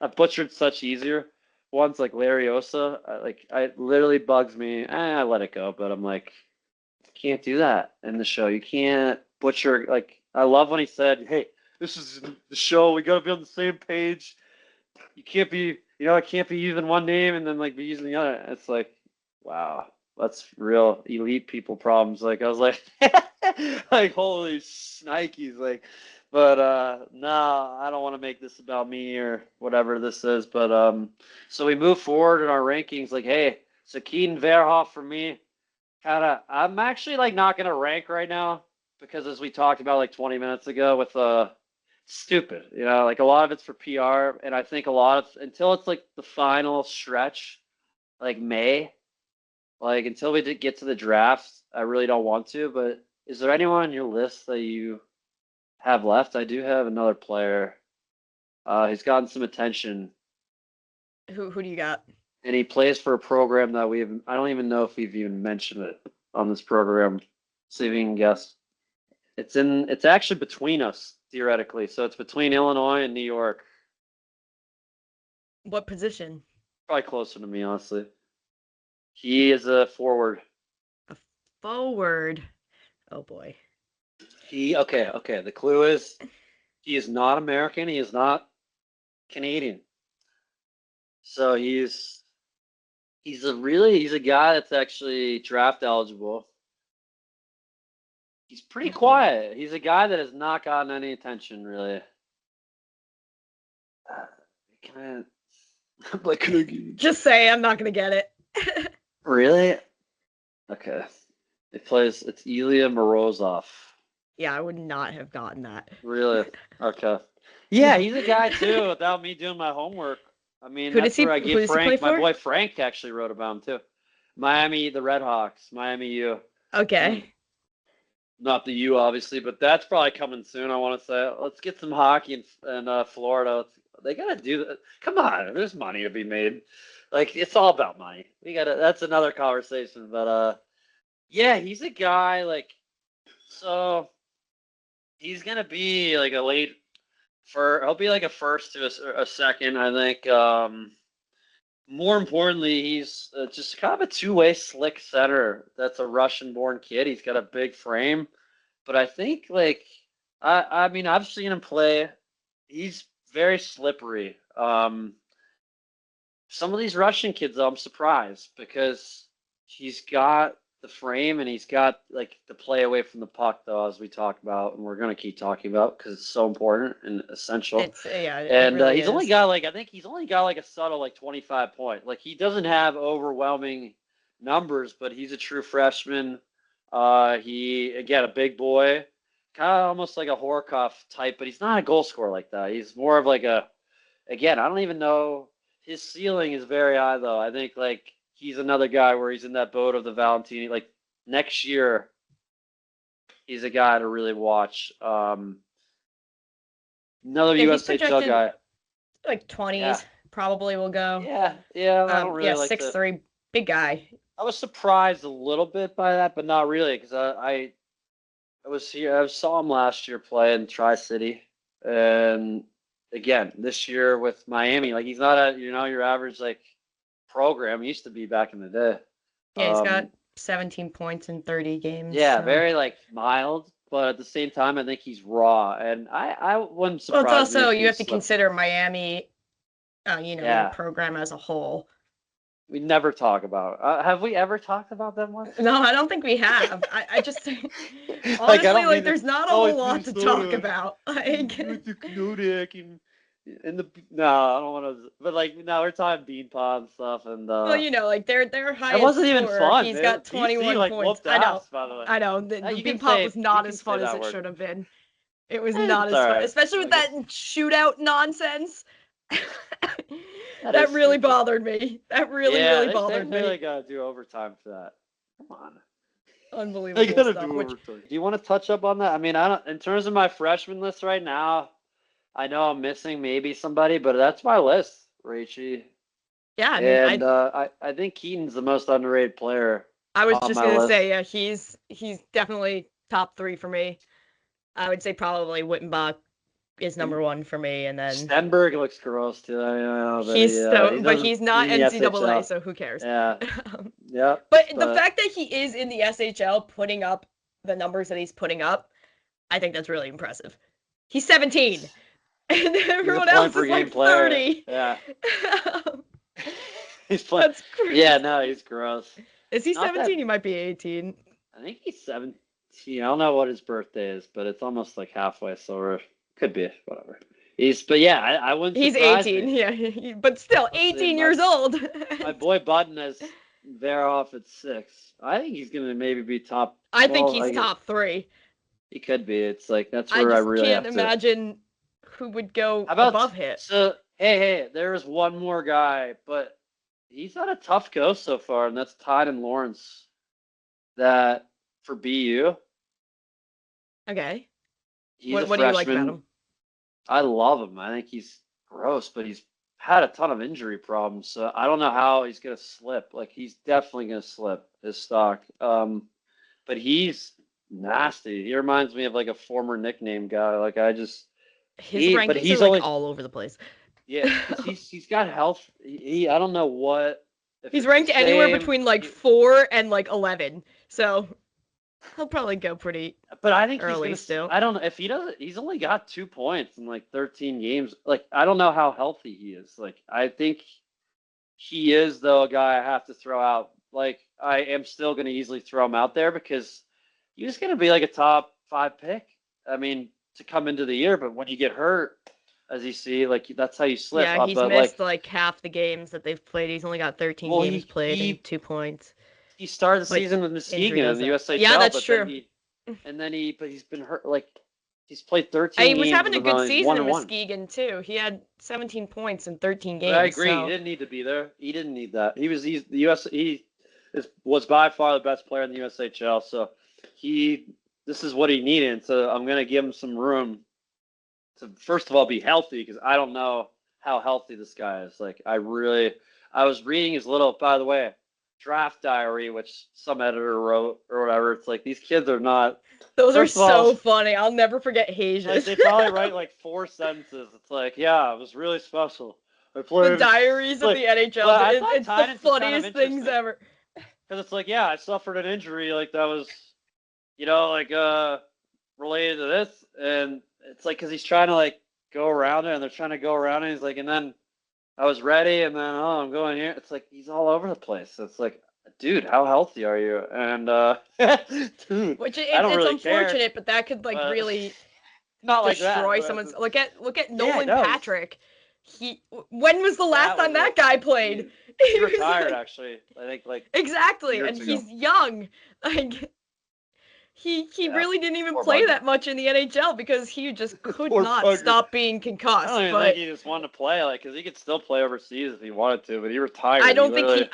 I've butchered such easier. ones like Lariosa, I literally bugs me. I let it go, but I'm like, can't do that in the show. You can't butcher. Like, I love when he said, "Hey, this is the show. We got to be on the same page. You can't be, it can't be using one name and then like be using the other." It's like, wow, that's real elite people problems. Like, I was like, like, holy shnikes, like. But no, I don't want to make this about me or whatever this is. But so we move forward in our rankings. Like, hey, so Keaton Verhoff for me. I'm actually like not gonna rank right now because as we talked about like 20 minutes ago with stupid, like a lot of it's for PR, and I think a lot of until it's like the final stretch, like May, like until we did get to the draft, I really don't want to. But is there anyone on your list that you have left? I do have another player. He's gotten some attention. Who do you got? And he plays for a program that I don't even know if we've even mentioned it on this program. See if you can guess. It's actually between us, theoretically. So it's between Illinois and New York. What position? Probably closer to me, honestly. He is a forward. A forward. Oh boy. Okay. The clue is he is not American. He is not Canadian. So he's a guy that's actually draft eligible. He's pretty quiet. He's a guy that has not gotten any attention, really. Just say I'm not gonna get it. Really? Okay. It's Ilya Morozov. Yeah, I would not have gotten that. Really? Okay. Yeah, he's a guy too, without me doing my homework. I mean, that's where I gave Frank. My boy Frank actually wrote about him too. Miami, the Red Hawks. Miami U. Okay. Not the U, obviously, but that's probably coming soon, I want to say. Let's get some hockey in Florida. They got to do that. Come on, there's money to be made. Like, it's all about money. That's another conversation. But, yeah, he's a guy, like, so he's going to be like he'll be like a first to a second, I think. More importantly, he's just kind of a two-way slick center. That's a Russian-born kid. He's got a big frame, but I think like I mean I've seen him play. He's very slippery. Some of these Russian kids, though, I'm surprised because he's got the frame and he's got like the play away from the puck, though, as we talk about, and we're gonna keep talking about because it's so important and essential. And really he's only got like I think he's only got like a subtle like 25 point. Like he doesn't have overwhelming numbers, but he's a true freshman. He again a big boy, kind of almost like a Horkoff type, but he's not a goal scorer like that. He's more of like I don't even know. His ceiling is very high, though. I think like he's another guy where he's in that boat of the Valentini. Like next year, he's a guy to really watch. Another USHL guy, like 20s, probably will go. Yeah. I don't really like 6'3", big guy. I was surprised a little bit by that, but not really, because I was here. I saw him last year play in Tri-City, and again this year with Miami, like he's not your average like program. He used to be back in the day. Yeah, he's got 17 points in 30 games. Yeah, so. Very like mild, but at the same time, I think he's raw, and I wouldn't surprise me. Well, it's also you have to consider Miami, the program as a whole. We never talk about it. Have we ever talked about them once? No, I don't think we have. I just think, honestly, there's not a whole lot to talk about. Like, no, I don't want to. But we're talking bean pod and stuff, and well, like their highest. It wasn't even fun. He's got 21 points. I know. By the way. I know. The bean pod was not as fun as it should have been. It was not as fun, especially with that shootout nonsense. That really bothered me. That really bothered me. They really gotta do overtime for that. Come on. Unbelievable. They gotta do overtime. Do you want to touch up on that? I mean, I don't. In terms of my freshman list right now, I know I'm missing maybe somebody, but that's my list, Rachie. Yeah, I mean, I think Keaton's the most underrated player. I was just gonna say, yeah, he's definitely top 3 for me. I would say probably Wittenbach, is number one for me, and then Stenberg looks gross too. I know that but he's not in the NCAA, SHL. so who cares? Yeah, yeah. But the fact that he is in the SHL putting up the numbers that he's putting up, I think that's really impressive. He's 17, and everyone else is like 30. Yeah. He's playing. That's crazy. Yeah, no, he's gross. Is he 17? He might be 18. I think he's 17. I don't know what his birthday is, but it's almost like halfway, so could be whatever. But yeah, I wouldn't. He's 18, yeah, but still 18 years old. My boy Button has Veroff at 6. I think he's gonna maybe be top. I think he's top 3. He could be. It's like that's where I really can't imagine who would go above him. So hey, there's one more guy, but he's had a tough go so far, and that's Tyden Lawrence. That for BU. Okay. What do you like about him? I love him. I think he's gross, but he's had a ton of injury problems. So I don't know how he's gonna slip. Like he's definitely gonna slip his stock. But he's nasty. He reminds me of like a former nickname guy. Like his rankings are like all over the place. Yeah, he's got health. I don't know what. He's ranked anywhere between like 4 and like 11. So he'll probably go pretty. But I think early he's still. I don't know if he doesn't. He's only got 2 points in like 13 games. Like I don't know how healthy he is. Like I think he is though a guy I have to throw out. Like I am still going to easily throw him out there because he's going to be like a top 5 pick. I mean to come into the year, but when you get hurt, as you see, like that's how you slip. Yeah, he's missed like half the games that they've played. He's only got 13 games played and 2 points. He started the season with Muskegon in the USHL. Yeah, that's true. But he's been hurt. Like he's played 13 games. He was having a good season in Muskegon too. He had 17 points in 13 games. But I agree. So. He didn't need to be there. He didn't need that. He was by far the best player in the USHL. So this is what he needed. So I'm gonna give him some room to first of all be healthy because I don't know how healthy this guy is. Like I was reading his little, by the way, draft diary, which some editor wrote or whatever. It's like these kids are not. Those are so funny. I'll never forget Hayes. Like, they probably write like 4 sentences. It's like, yeah, it was really special. The diaries of the NHL. It's the funniest things ever. Because it's like, yeah, I suffered an injury like that was, related to this, and it's like because he's trying to like go around it, and they're trying to go around it. And he's like, and then I was ready, and then I'm going here. It's like he's all over the place. It's like, dude, how healthy are you? And dude, which it's really unfortunate, care. but that could like really not destroy that, someone's. Look at Nolan Patrick. When was the last time that guy played? He retired actually. I think like exactly, and he's young. Like he really didn't even play that much in the NHL because he just could not stop being concussed. I don't even think he just wanted to play, like, because he could still play overseas if he wanted to, but he retired. I don't think he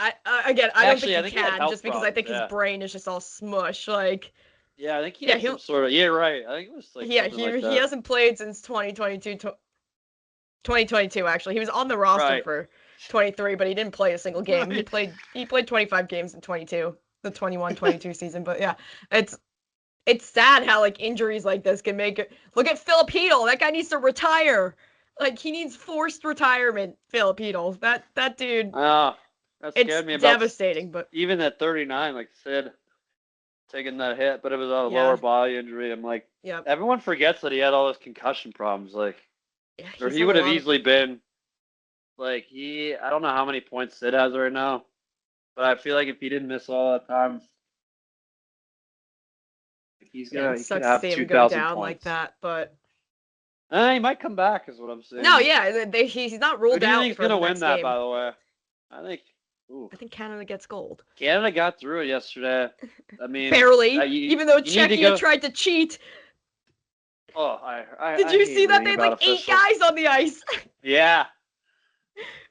can, just because I think his brain is just all smush. Like, yeah, I think he had some sort of. Yeah, right. I think it was like. Yeah, he hasn't played since 2022. Actually, he was on the roster for 23, but he didn't play a single game. Right. He played 25 games in 22, the 21-22 season. But yeah, it's sad how like injuries like this can make it. Look at Philip Hedl. That guy needs to retire. Like he needs forced retirement. Philip Hedl. That dude. That scared me about. Devastating, but even at 39, like Sid taking that hit, but it was a lower body injury. I'm like, everyone forgets that he had all those concussion problems. Like, or he would have easily been. Like I don't know how many points Sid has right now, but I feel like if he didn't miss all that time. He's gonna it sucks to see him go down like that, but he might come back, is what I'm saying. No, yeah, he's not ruled out. Who's gonna win that, by the way? I think Canada gets gold. Canada got through it yesterday. I mean, barely, even though Czechia tried to cheat. Oh, did you see that they had like 8 guys on the ice? Yeah.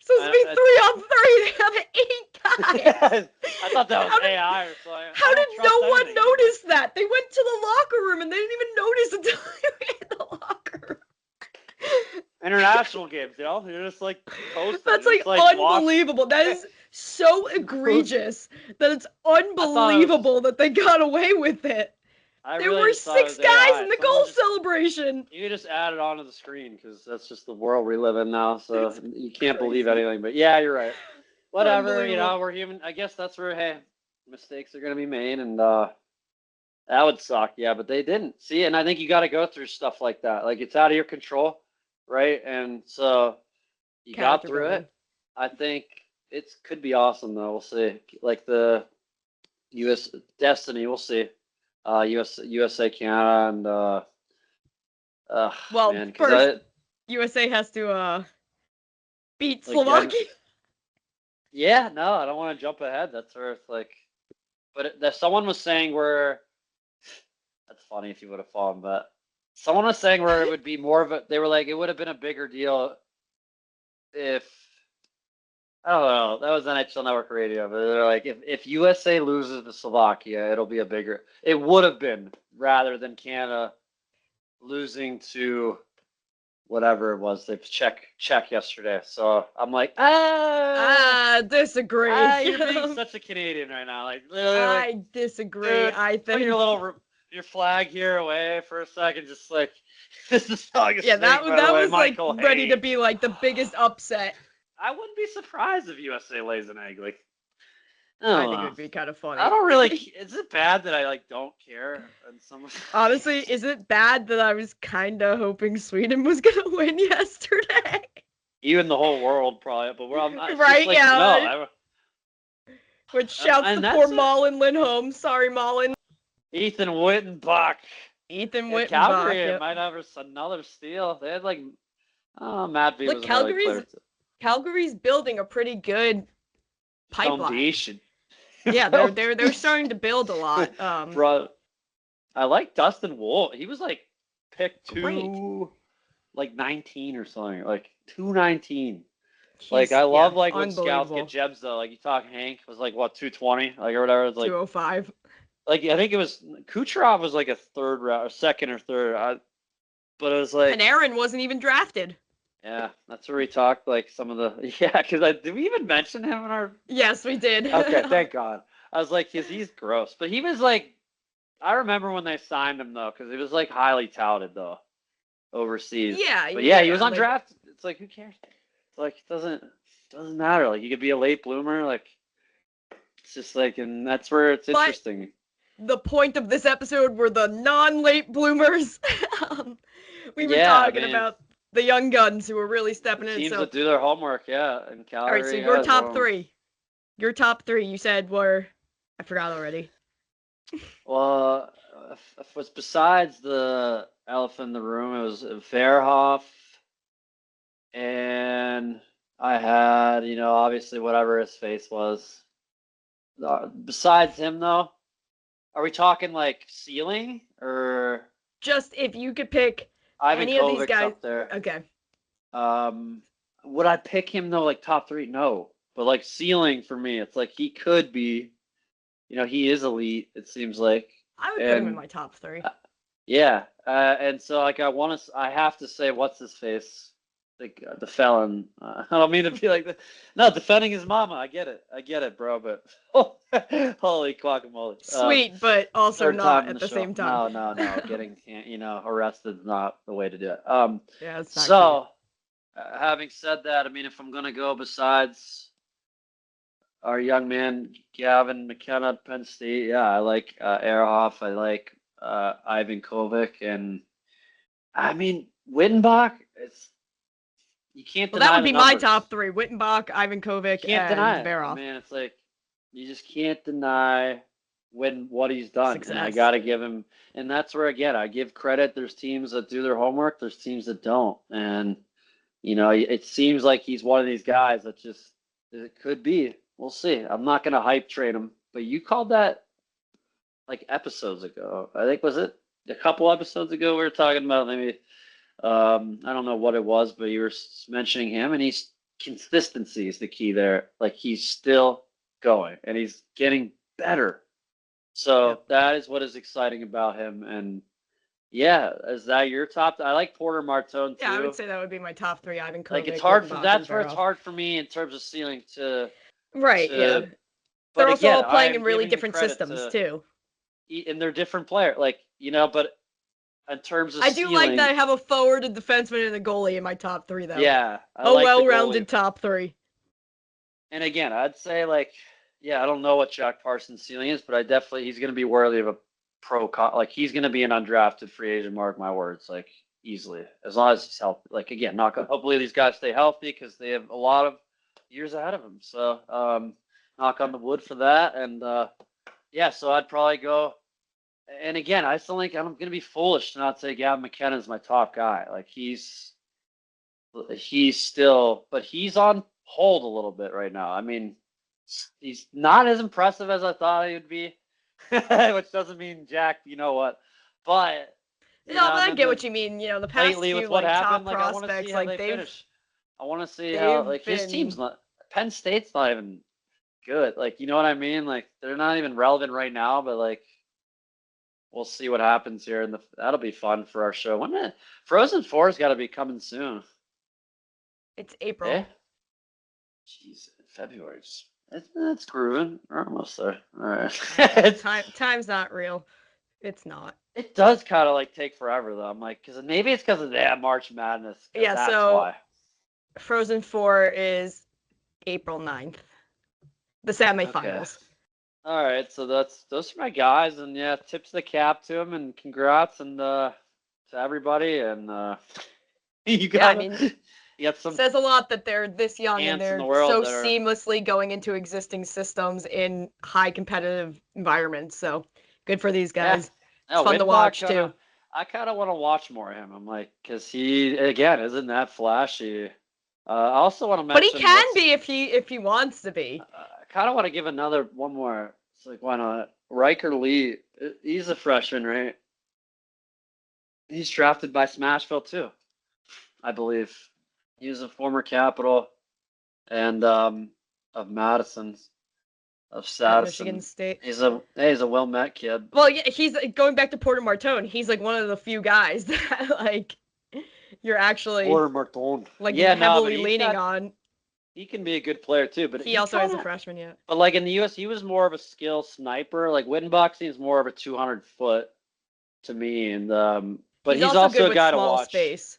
Supposed to be 3-on-3. They have 8 guys. I thought that was AI or something. How did no one notice that? They went to the locker room and they didn't even notice until they were in the locker room. International games, you're just like posting. That's like unbelievable. That is so egregious that it's unbelievable that they got away with it. There really were just thought it 6 was guys AI. in the Someone goal just, celebration. you just add it onto the screen because that's just the world we live in now. So It's you can't believe crazy. anything. But yeah, you're right. Whatever, Unbelievable. we're human. I guess that's where, hey, mistakes are gonna be made, and that would suck. Yeah, but they didn't see, and I think you got to go through stuff like that. Like it's out of your control, right? And so you got Character through building. it. I think it could be awesome though. We'll see. Like the U.S. Destiny, we'll see. USA, Canada, and Well, man, because first, I USA has to beat like I, Slovakia. yeah, no, I don't want to jump ahead. That's where it's like, but that someone was saying where that's funny if you would have fallen, but someone was saying where it would be more of a. They were like, it would have been a bigger deal if I don't know. That was NHL Network Radio, but they're like, if USA loses to Slovakia, it'll be a bigger. It would have been rather than Canada losing to whatever it was. They check yesterday, so I'm like, Disagree. you're being such a Canadian right now. Like literally, like, I disagree. dude, I put your think. little your flag here away for a second. Just like this is August Yeah, thing, by the way, was like Michael. ready Hey, to be like the biggest upset. I wouldn't be surprised if USA lays an egg. Like, I I don't think it know. would be kind of funny. I don't really. Is it bad that I like don't care? And some. Honestly, is it bad that I was kind of hoping Sweden was gonna win yesterday? Even the whole world probably, but it's Right? just like Yeah. no. Which shouts And to poor that's it. Malin Lindholm. Sorry, Malin. Ethan Wittenbach. Ethan Yeah, Wittenbach. Calgary Yep. might have another steal. They had like, oh, Matt V Look, was a highlight player. Calgary's building a pretty good pipeline. Foundation. Yeah, they're starting to build a lot. Bro, I like Dustin Wolf. He was like pick Great. like 19 or something, like 219. Like He's, I love like when scouts unbelievable. get Jebs though. Like you talk Hank was like what 220, like or whatever. It's like 205. like I think it was Kucherov was like a third round or second or third. But it was like Panarin wasn't even drafted. yeah, that's where we talked like some of the yeah. Because did we even mention him in our? Yes, we did. Okay, thank God. I was like, he's gross, but he was like, I remember when they signed him though, because he was like highly touted though, overseas. Yeah, But yeah, he was like, undrafted. It's like who cares? It's like it doesn't matter. Like you could be a late bloomer. Like it's just like, and that's where it's interesting. The point of this episode were the non-late bloomers. We were Yeah, talking about the young guns who were really stepping in. Teams So that do their homework, yeah, in Calgary. all right, so your top three. Your top three, you said were, I forgot already. Well, if it was besides the elephant in the room, it was Verhoff, and I had, obviously whatever his face was. Besides him, though, are we talking like ceiling or just if you could pick Ivan any of these Kovic's guys? up there? Okay. Would I pick him though, like top three? No, but like ceiling for me, it's like he could be. He is elite. It seems like. I would put him in my top three. Yeah, and so like I have to say, what's his face, the felon. I don't mean to be like that. No, defending his mama. I get it, bro. But holy guacamole. Sweet, but also not at the same time. No. Getting arrested is not the way to do it. Yeah, it's not so having said that, I mean, if I'm gonna go besides our young man Gavin McKenna at Penn State, yeah, I like Ehrhoff. I like Ivan Kovic, and I mean Wittenbach. You can't deny that would be my numbers. top three: Wittenbach, Ivan Kovic, and Verhoff. Man, it's like you just can't deny what he's done. Success. And I gotta give him, and that's where again I give credit. There's teams that do their homework. There's teams that don't, and it seems like he's one of these guys that just it could be. We'll see. I'm not gonna hype train him, but you called that like episodes ago. I think was it a couple episodes ago we were talking about maybe I don't know what it was, but you were mentioning him, and he's consistency is the key there. Like he's still going and he's getting better. So that is what is exciting about him. And yeah, is that your top? I like Porter Martone too. Yeah, I would say that would be my top three. Ivan Kovic. Like it's hard for that's where it's hard for me in terms of ceiling to. Right. Yeah. But they're again, also all playing in really different systems too. And they're different players. Like but in terms of I do like ceiling, that I have a forward, a defenseman, and a goalie in my top three, though. yeah, I A like the goalie. well-rounded top three. And again, I'd say I don't know what Jack Parsons' ceiling is, but he's going to be worthy of a he's going to be an undrafted free agent. Mark my words, easily, as long as he's healthy. Again, hopefully these guys stay healthy because they have a lot of years ahead of them. So, knock on the wood for that. And so I'd probably go. And again, I still think I'm going to be foolish to not say Gavin McKennon's my top guy. He's still, but he's on hold a little bit right now. I mean, he's not as impressive as I thought he would be, which doesn't mean jack, you know what? But But I get what you mean. The past lately few with what happened, top I want to prospects, see how they finish. I want to see how his team's not. Penn State's not even good. You know what I mean? They're not even relevant right now, but we'll see what happens here, and that'll be fun for our show. Frozen 4's got to be coming soon. It's April. Eh? Jeez, February. It's grooving. We're almost there. All right. Time's not real. It's not. It does kind of take forever though. I'm because maybe it's because of that March Madness. Yeah, that's so why. Frozen 4 is April 9th. The semifinals. Okay. All right, so those are my guys, and yeah, tips of the cap to them, and congrats and to everybody, and you got. You got some. Says a lot that they're this young and they're so that seamlessly going into existing systems in high competitive environments. So good for these guys. Yeah. It's fun to watch too. I kind of want to watch more of him. I'm because he again isn't that flashy. I also want to mention. But he can be if he wants to be. I kind of want to give one more. It's why not? Riker Lee. He's a freshman, right? He's drafted by Smashville too, I believe. He was a former Capital, and of Madison, of Sadison. Michigan State. He's a well-met kid. Well, yeah, he's going back to Porter Martone. He's one of the few guys that you're actually Porter Martone heavily leaning on. He can be a good player too, but he also is a freshman yet. But in the U.S., he was more of a skill sniper. Wittenbach is more of a 200-foot to me, and but he's also a guy to watch. Space.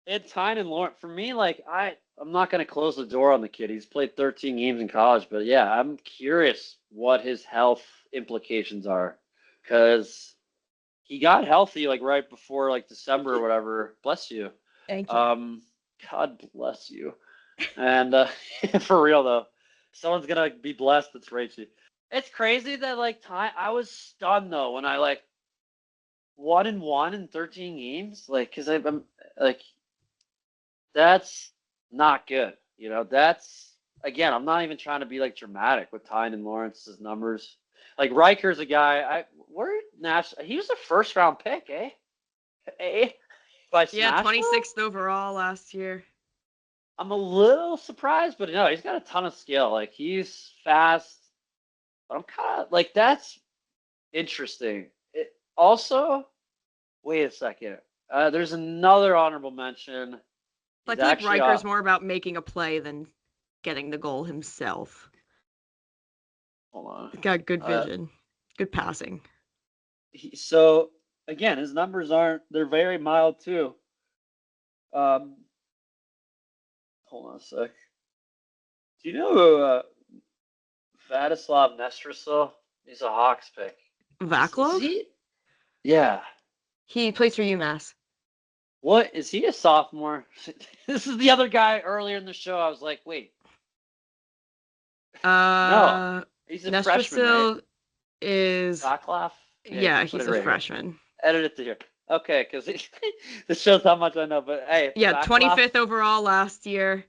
It's Tyne and Lawrence. For me, I'm not going to close the door on the kid. He's played 13 games in college, but yeah, I'm curious what his health implications are, because he got healthy right before December or whatever. Bless you. Thank you. God bless you. And for real though, someone's gonna be blessed. That's Rachie. It's crazy that Tyne. I was stunned though when I 1-1 in 13 games. Because I'm that's not good. That's again. I'm not even trying to be dramatic with Tyne and Lawrence's numbers. Riker's a guy. He was a first round pick, eh? By yeah, 26th overall last year. I'm a little surprised, but no, he's got a ton of skill. He's fast, but I'm kind of that's interesting. Also, wait a second. There's another honorable mention. I feel like Riker's more about making a play than getting the goal himself. Hold on. He's got good vision, good passing. So again, his numbers they're very mild too. Hold on a sec. Do you know who Vladislav Nestrasil? He's a Hawks pick. Vaclav? Yeah. He plays for UMass. What? Is he a sophomore? This is the other guy earlier in the show. I was like, wait. No. He's a freshman, right? Is... Vaclav? Yeah, he's a freshman. Edit it to here. Okay, because this shows how much I know. But hey, yeah, Vaclav, 25th overall last year.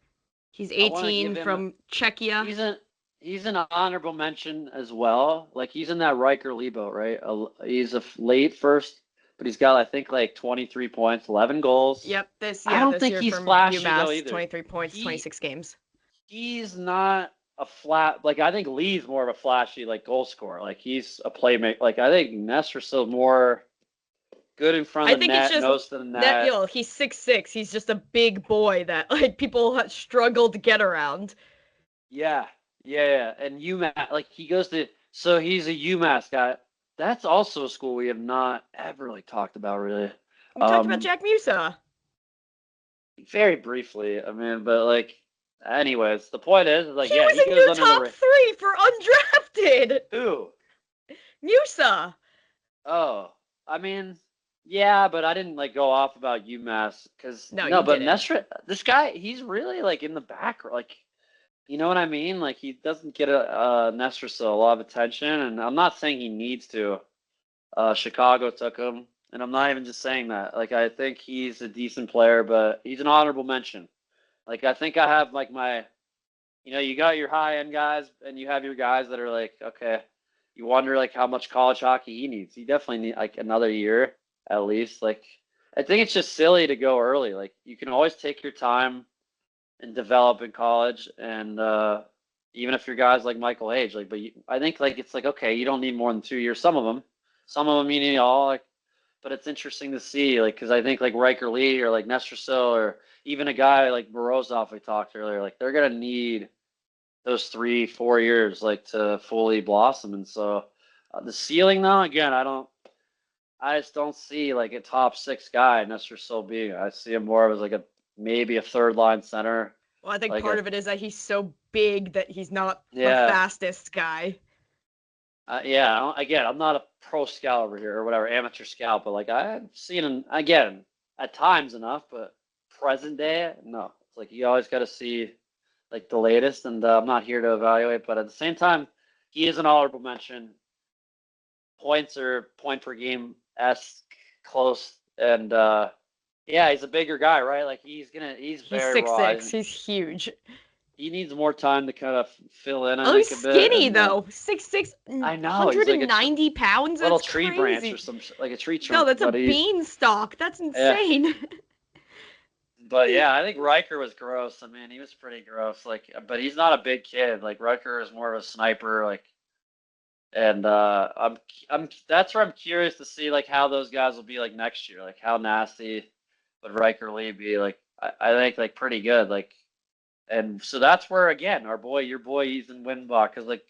He's 18 from Czechia. He's an honorable mention as well. He's in that Riker Lee boat, right? He's a late first, but he's got I think 23 points, 11 goals. Yep, I don't think he's flashy UMass, though either. 23 points, 26 games. He's not a flat. I think Lee's more of a flashy goal scorer. He's a playmaker. I think Nestrasil's more good in front of the net, nose to the net. He's 6'6". He's just a big boy that people struggle to get around. Yeah. And UMass, he goes to, so he's a UMass guy. That's also a school we have not ever really talked about really. We talked about Um, Jack Musa. very briefly. I mean, but like, anyways, the point is like, He yeah, was he in goes your under the top 3 for undrafted. Who? Musa. Oh, I mean, yeah, but I didn't like go off about UMass because No, no, you but didn't. Nestor, this guy, he's really like in the back, like you know what I mean? Like he doesn't get a Nestor a lot of attention, and I'm not saying he needs to. Chicago took him, and I'm not even just saying that. Like I think he's a decent player, but he's an honorable mention. Like I think I have like my, you got your high end guys, and you have your guys that are like, okay, you wonder like how much college hockey he needs. He definitely need like another year at least. Like I think it's just silly to go early. Like you can always take your time and develop in college, and even if your guys like Michael Age, like, but I think like it's like okay, you don't need more than 2 years. Some of them you need all. Like, but it's interesting to see, like, because I think like Riker Lee or like Nestor or even a guy like Morozov we talked earlier, like they're gonna need those 3 4 years like to fully blossom. And so the ceiling though, again, I just don't see like a top 6 guy Nestor being. I see him more as like a maybe a third line center. Well, I think Like part a of it is that he's so big that he's not the yeah, fastest guy. yeah. Again, I'm not a pro scout over here or whatever, amateur scout, but like I've seen him again at times enough, but present day, no. It's like you always got to see like the latest, and I'm not here to evaluate, but at the same time, he is an honorable mention. Points or point per game esque close, and yeah, he's a bigger guy, right? Like he's He's very six raw. six. He's huge. He needs more time to kind of fill in, I Oh, he's think, a bit. skinny And though. 6'6", I know he's like 190 pounds. little That's tree branch or crazy. some like a tree No, trunk, that's a but he's beanstalk. That's yeah. insane. But yeah, I think Riker was gross. I mean, he was pretty gross. Like, but he's not a big kid. Like Riker is more of a sniper. Like, and I'm that's where I'm curious to see like how those guys will be like next year. Like, how nasty would Riker Lee be? Like, I think like pretty good. Like, and so that's where again your boy Ethan Winbach is like,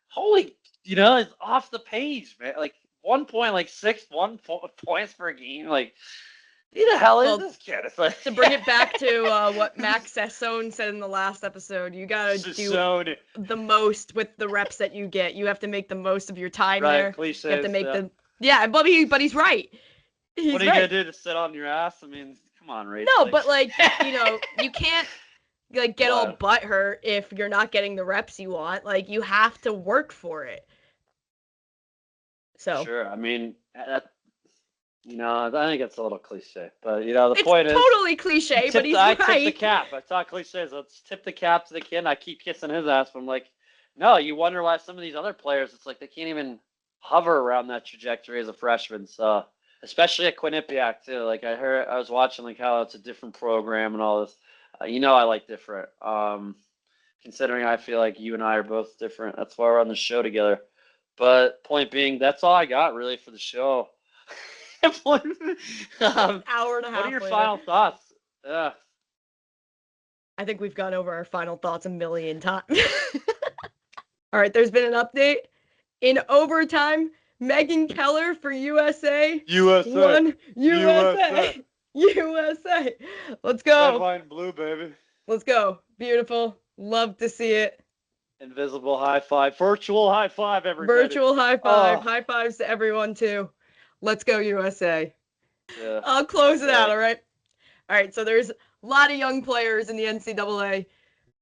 holy, it's off the page, man. Like 1.6 points per game. Like, who the hell is Well, this kid? It's like to bring it back to what Max Sassone said in the last episode, you gotta do the most with the reps that you get. You have to make the most of your time right there. You have to cliches. make Yeah. but he's right. What He's are you gonna right. do to sit on your ass? I mean, come on, Rachel. No, but like you can't like get all What? butthurt if you're not getting the reps you want. Like you have to work for it. So Sure. I mean, I think it's a little cliche, but the it's point is, totally cliche, but he's I tip the right. cap. I talk cliches. Let's tip the cap to the kid. And I keep kissing his ass. But I'm like, no. You wonder why some of these other players, it's like they can't even hover around that trajectory as a freshman. So, especially at Quinnipiac too. Like I was watching like how it's a different program and all this. I like different. Considering I feel like you and I are both different. That's why we're on the show together. But point being, that's all I got really for the show. Hour and a What are half your later. final thoughts? Yeah. I think we've gone over our final thoughts a million times. All right, there's been an update. In overtime, Megan Keller for USA. USA. Won USA. USA. Let's go. Red, white, and blue, baby. Let's go. Beautiful. Love to see it. Invisible high five. Virtual high five, everybody. Virtual high five. Oh. High fives to everyone, too. Let's go, USA. Yeah. I'll close it out, all right? All right, so there's a lot of young players in the NCAA.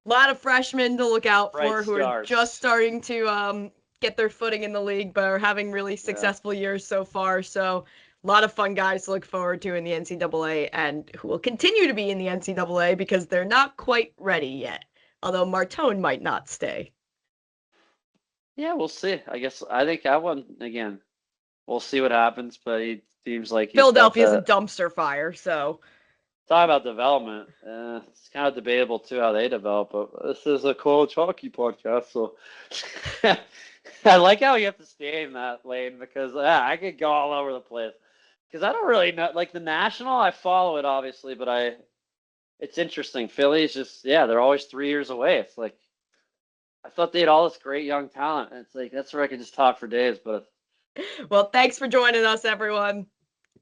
A lot of freshmen to look out for who are just starting to get their footing in the league, but are having really successful years so far. So a lot of fun guys to look forward to in the NCAA and who will continue to be in the NCAA because they're not quite ready yet. Although Martone might not stay. Yeah, we'll see. I think that one, again, we'll see what happens, but he seems like Philadelphia's a dumpster fire, so. Talk about development. It's kind of debatable, too, how they develop, but this is a college hockey podcast, so I like how you have to stay in that lane because I could go all over the place. Because I don't really know. Like, the National, I follow it, obviously, but it's interesting. Philly's just, they're always 3 years away. It's like, I thought they had all this great young talent. And it's like, that's where I could just talk for days, but Well, thanks for joining us, everyone.